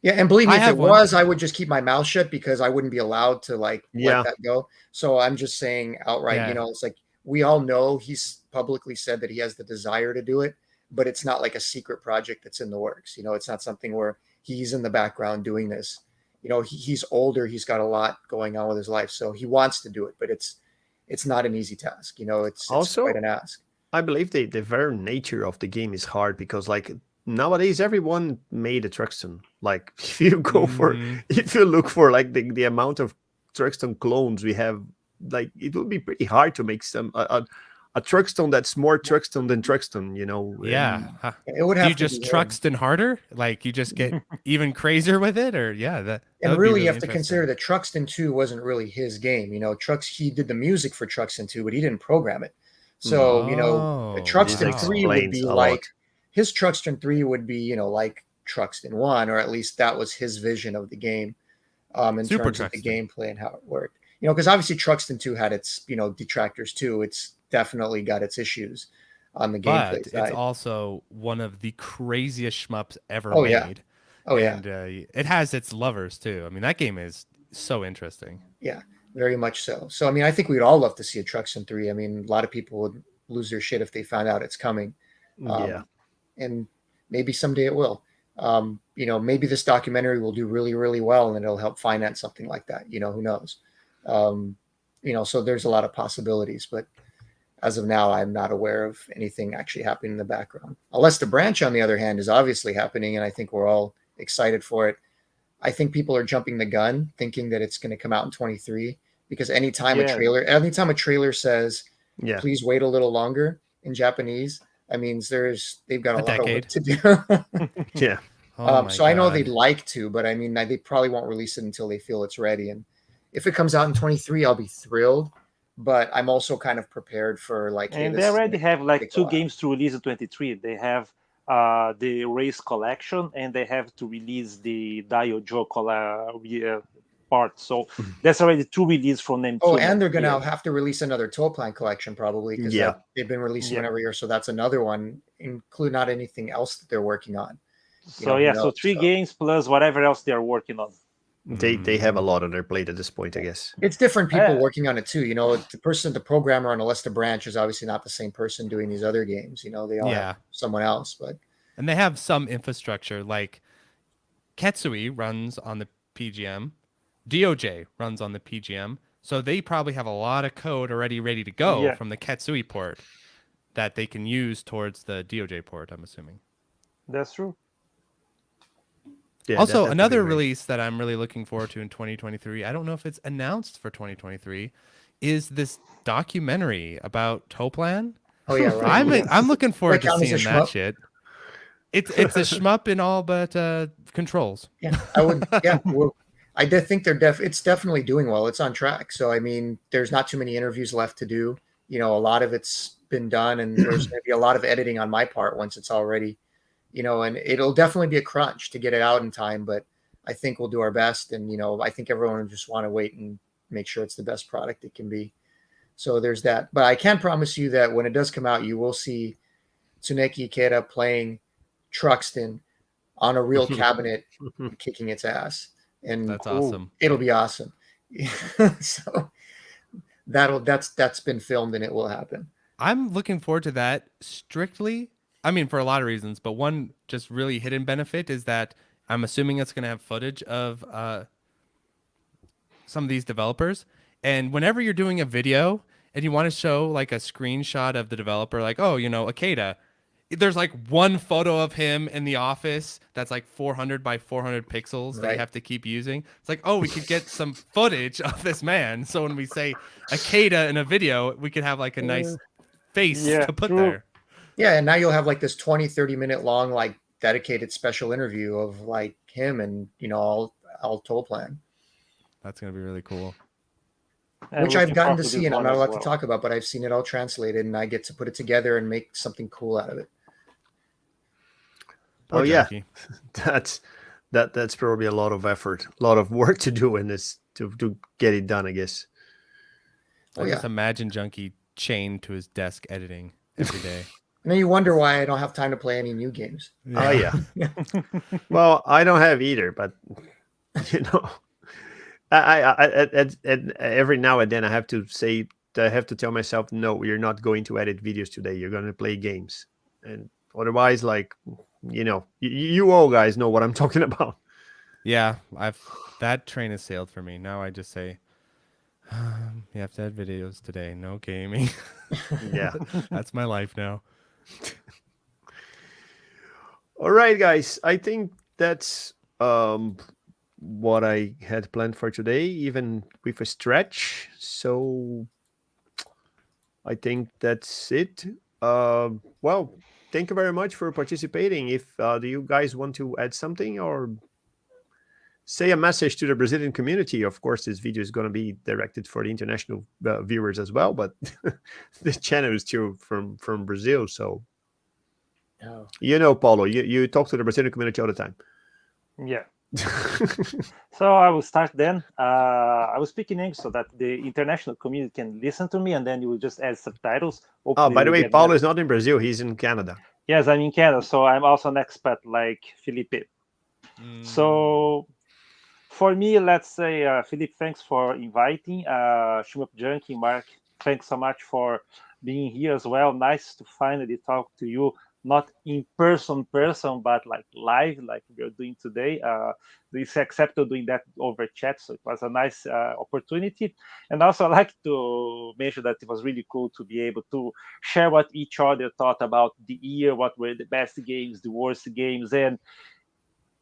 and believe me, if it was, I would just keep my mouth shut because I wouldn't be allowed to let that go. So I'm just saying outright, it's like we all know he's publicly said that he has the desire to do it, but it's not like a secret project that's in the works. It's not something where he's in the background doing this. He's older. He's got a lot going on with his life, so he wants to do it, but it's not an easy task. It's also quite an ask. I believe the very nature of the game is hard because like nowadays everyone made a Truxton. Like if you look for like the amount of Truxton clones we have, like it will be pretty hard to make some a Truxton that's more Truxton than Truxton, Yeah. It would have Do you just Truxton harder? Like you just get even crazier with it? Or that really you have to consider that Truxton 2 wasn't really his game. He did the music for Truxton 2, but he didn't program it. So, the Truxton 3 would be like his Truxton 3 would be, like Truxton 1, or at least that was his vision of the game in terms of the gameplay and how it worked. Because obviously Truxton 2 had its, detractors too. It's definitely got its issues on the gameplay side. It's also one of the craziest shmups ever made. And it has its lovers too. I mean, that game is so interesting. Yeah, very much so. So, I mean, I think we'd all love to see a Truxton 3. I mean, a lot of people would lose their shit if they found out it's coming. And maybe someday it will. Maybe this documentary will do really, really well and it'll help finance something like that. Who knows? So there's a lot of possibilities, but as of now, I'm not aware of anything actually happening in the background. Unless the branch, on the other hand, is obviously happening, and I think we're all excited for it. I think people are jumping the gun, thinking that it's going to come out in 23, because anytime a trailer says, please wait a little longer in Japanese, that means they've got a lot of work to do. So I know they'd like to, but I mean, they probably won't release it until they feel it's ready. And if it comes out in 23, I'll be thrilled. But I'm also kind of prepared for like. And they already have like 2 games to release in 23. They have the Race Collection, and they have to release the Daiojo part. So that's already 2 releases from them. And they're gonna have to release another Toe Plan collection probably because they've been releasing one every year. So that's another one, include not anything else that they're working on. So 3 games plus whatever else they're working on. They have a lot on their plate at this point, I guess. It's different people working on it too. The programmer on Alesta Branch is obviously not the same person doing these other games. They all have someone else, and they have some infrastructure. Like Ketsui runs on the PGM, DOJ runs on the PGM, so they probably have a lot of code already ready to go from the Ketsui port that they can use towards the DOJ port. I'm assuming. That's true. Yeah, also, another release that I'm really looking forward to in 2023, I don't know if it's announced for 2023, is this documentary about Toe Plan. Oh, yeah, right. I'm looking forward to seeing that shit. It's a shmup in all but controls. Yeah, I would. Yeah, I think it's definitely doing well. It's on track. So, I mean, there's not too many interviews left to do. A lot of it's been done, and there's going to be a lot of editing on my part once it's all ready. And it'll definitely be a crunch to get it out in time, but I think we'll do our best. And, I think everyone will just want to wait and make sure it's the best product it can be. So there's that. But I can promise you that when it does come out, you will see Tsuneki Ikeda playing Truxton on a real cabinet, kicking its ass. And that's awesome. It'll be awesome. So that's been filmed and it will happen. I'm looking forward to that strictly. I mean, for a lot of reasons, but one just really hidden benefit is that I'm assuming it's going to have footage of some of these developers. And whenever you're doing a video and you want to show like a screenshot of the developer, like, Ikeda, there's like one photo of him in the office that's like 400 by 400 pixels that you have to keep using. It's like, we could get some footage of this man. So when we say Ikeda in a video, we could have like a nice face to put there. Yeah, and now you'll have like this 20, 30-minute long, like dedicated special interview of like him and all Toe Plan. That's gonna be really cool. I'm Which I've looking gotten forward to this see, and I'm one not as allowed well. to talk about, but I've seen it all translated, and I get to put it together and make something cool out of it. Poor yeah, Junkie. that's probably a lot of effort, a lot of work to do in this to get it done, I guess. Oh, I just yeah. imagine Junkie chained to his desk editing every day. And then you wonder why I don't have time to play any new games. Oh yeah. Well, I don't have either, but you know, and every now and then I have to tell myself, no, you're not going to edit videos today. You're going to play games, and otherwise, like, you know, you all guys know what I'm talking about. Yeah, that train has sailed for me. Now I just say, you have to add videos today. No gaming. Yeah. That's my life now. All right, guys. I think that's what I had planned for today, even with a stretch. So I think that's it. Well, thank you very much for participating. If do you guys want to add something or say a message to the Brazilian community? Of course, this video is going to be directed for the international viewers as well, but this channel is still from Brazil. So, you know, Paulo, you talk to the Brazilian community all the time. Yeah. So I will start then. I will speak in English so that the international community can listen to me, and then you will just add subtitles. Oh, by the way, Paulo is not in Brazil. He's in Canada. Yes, I'm in Canada, so I'm also an expat like Felipe. So for me, let's say, Felipe, thanks for inviting. ShmupJunkie, Mark, thanks so much for being here as well. Nice to finally talk to you, not in person, but like live, like we're doing today. We accepted doing that over chat, so it was a nice opportunity. And also, I'd like to mention that it was really cool to be able to share what each other thought about the year, what were the best games, the worst games, and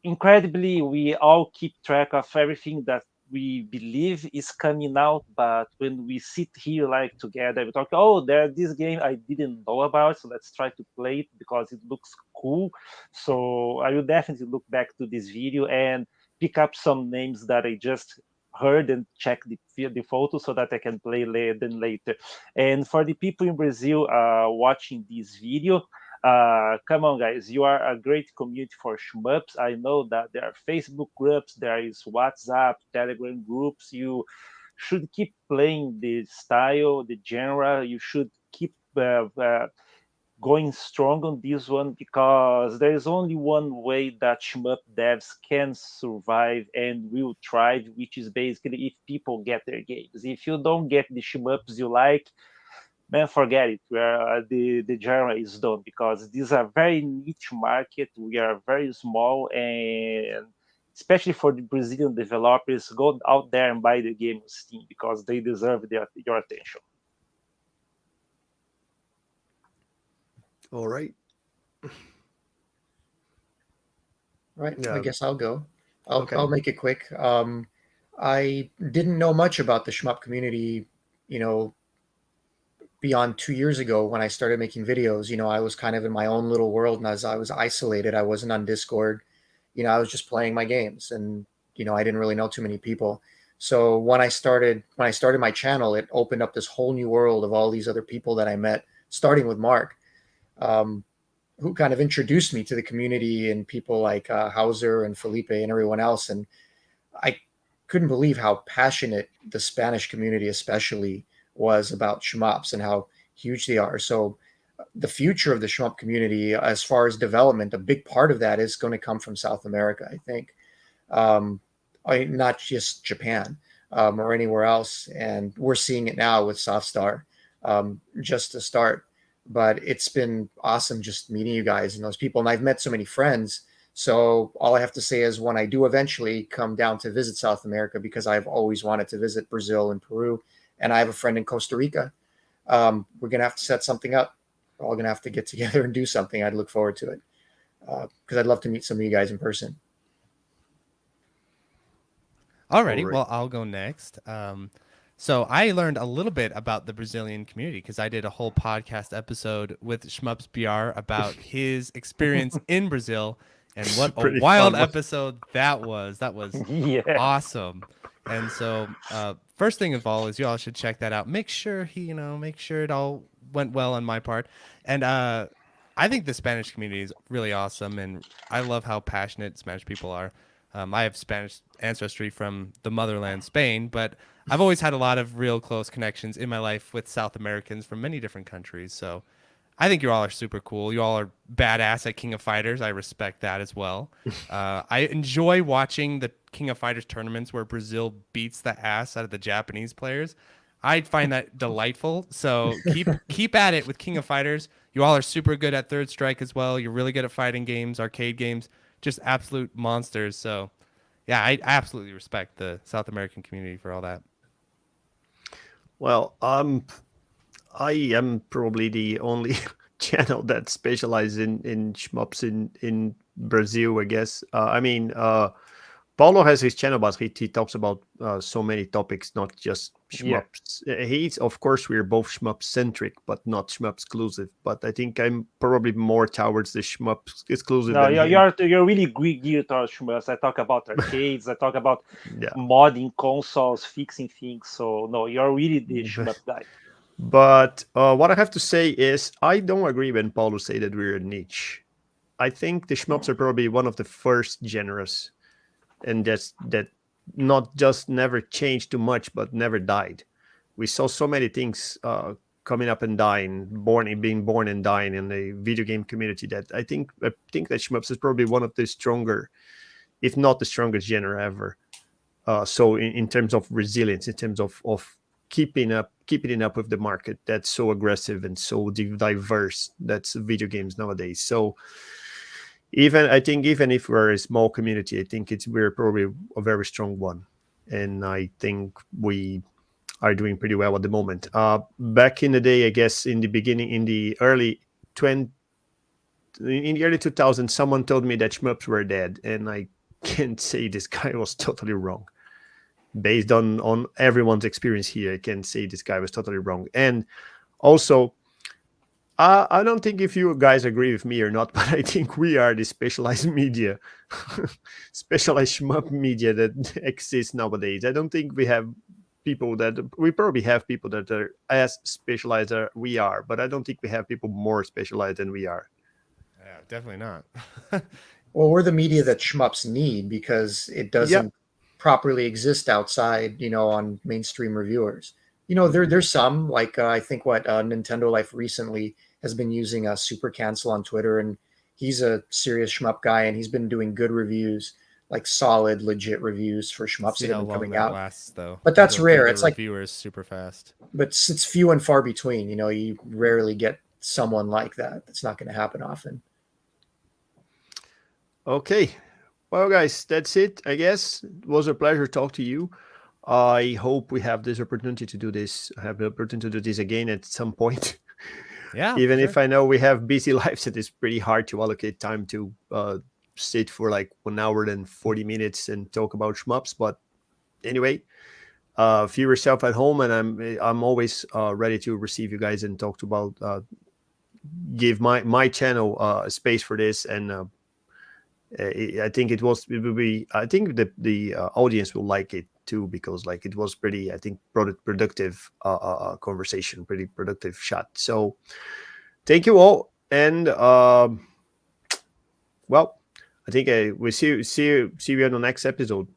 incredibly, we all keep track of everything that we believe is coming out, but when we sit here like together, we talk, oh, there's this game I didn't know about, so let's try to play it because it looks cool. So I will definitely look back to this video and pick up some names that I just heard and check the photos so that I can play later. And for the people in Brazil watching this video, come on, guys, you are a great community for shmups. I know that there are Facebook groups, there is WhatsApp, Telegram groups. You should keep playing the style, the genre. You should keep going strong on this one, because there is only one way that shmup devs can survive and will thrive, which is basically if people get their games. If you don't get the shmups you like, man, forget it. Where the genre is done, because this is a very niche market. We are very small, and especially for the Brazilian developers, go out there and buy the game on Steam because they deserve your attention. All right. Right. Yeah. I guess I'll go. Okay. I'll make it quick. I didn't know much about the shmup community, you know, beyond 2 years ago when I started making videos. You know, I was kind of in my own little world, and as I was isolated, I wasn't on Discord. You know, I was just playing my games, and you know, I didn't really know too many people. So when I started my channel, it opened up this whole new world of all these other people that I met, starting with Mark, who kind of introduced me to the community, and people like Hauser and Felipe and everyone else. And I couldn't believe how passionate the Spanish community especially was about shmups and how huge they are. So the future of the shmup community, as far as development, a big part of that is going to come from South America, I think. Not just Japan or anywhere else. And we're seeing it now with SoftStar, just to start. But it's been awesome just meeting you guys and those people. And I've met so many friends. So all I have to say is when I do eventually come down to visit South America, because I've always wanted to visit Brazil and Peru, and I have a friend in Costa Rica, we're going to have to set something up. We're all going to have to get together and do something. I'd look forward to it because I'd love to meet some of you guys in person. Alrighty, well, I'll go next. So I learned a little bit about the Brazilian community because I did a whole podcast episode with ShmupsBR about his experience in Brazil, and what a wild episode that was. That was Yeah. awesome. And so, first thing of all is you all should check that out. Make sure make sure it all went well on my part. And I think the Spanish community is really awesome, and I love how passionate Spanish people are. I have Spanish ancestry from the motherland, Spain, but I've always had a lot of real close connections in my life with South Americans from many different countries. So I think you all are super cool. You all are badass at King of Fighters. I respect that as well. I enjoy watching the King of Fighters tournaments where Brazil beats the ass out of the Japanese players. I find that delightful. So keep at it with King of Fighters. You all are super good at Third Strike as well. You're really good at fighting games, arcade games, just absolute monsters. So yeah, I absolutely respect the South American community for all that. Well, I am probably the only channel that specializes in shmups in Brazil, I guess. Paulo has his channel, but he talks about so many topics, not just shmups. He's, of course, we're both shmup centric, but not shmup exclusive. But I think I'm probably more towards the shmup exclusive. No, than him. you're really geared towards shmups. I talk about arcades. I talk about Yeah. modding consoles, fixing things. So no, you're really the shmup guy. But what I have to say is I don't agree when Paulo say that we're a niche. I think the shmups are probably one of the first genres, and that not just never changed too much, but never died. We saw so many things coming up and dying, being born and dying in the video game community that I think that shmups is probably one of the stronger, if not the strongest genre ever. So in terms of resilience, in terms of keeping up with the market that's so aggressive and so diverse that's video games nowadays. So even if we're a small community, I think we're probably a very strong one, and I think we are doing pretty well at the moment. Back in the day, I guess in the early 2000s, someone told me that shmups were dead, and I can't say this guy was totally wrong. Based on everyone's experience here, I can say this guy was totally wrong. And also, I don't think if you guys agree with me or not, but I think we are the specialized media, specialized shmup media that exists nowadays. I don't think we have we probably have people that are as specialized as we are, but I don't think we have people more specialized than we are. Yeah, definitely not. Well, we're the media that shmups need because it doesn't properly exist outside, on mainstream reviewers. There's some like I think what Nintendo Life recently has been using Super Cancel on Twitter, and he's a serious shmup guy, and he's been doing good reviews, like solid, legit reviews for shmups See that how have been long coming that out. lasts, though. But that's rare. It's like reviewers super fast. But it's few and far between. You rarely get someone like that. That's not going to happen often. Okay. Well, guys, that's it, I guess. It was a pleasure to talk to you. I hope we have this opportunity to do this, have the opportunity to do this again at some point. Yeah. Even sure. if I know we have busy lives, it is pretty hard to allocate time to sit for like 1 hour and 40 minutes and talk about shmups. But anyway, feel yourself at home, and I'm always ready to receive you guys and talk about give my channel a space for this. And I think it will be. I think the audience will like it too, because like it was pretty, I think, productive conversation, pretty productive shot. So thank you all, and well, I think we see you on the next episode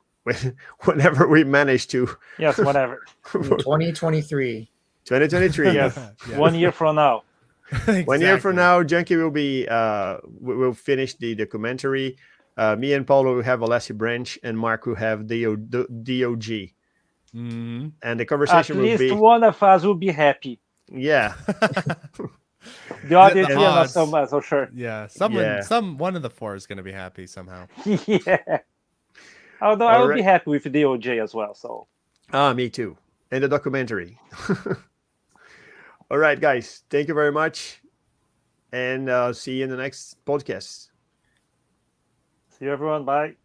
whenever we manage to. Yes, whatever. 2023. 2023. Yes, Yeah. 1 year from now. Exactly. 1 year from now, Junkie will be. We'll finish the documentary. Me and Paulo will have a Lassie branch, and Mark will have DOG. Mm-hmm. And the At conversation will least be. one of us will be happy. Yeah. The other The three are not odds. so much, so sure. Yeah. Yeah. One of the four is going to be happy somehow. Yeah. Although I All will be right. happy with DOJ as well. So Me too. And the documentary. All right, guys. Thank you very much. And see you in the next podcast. see you everyone. Bye.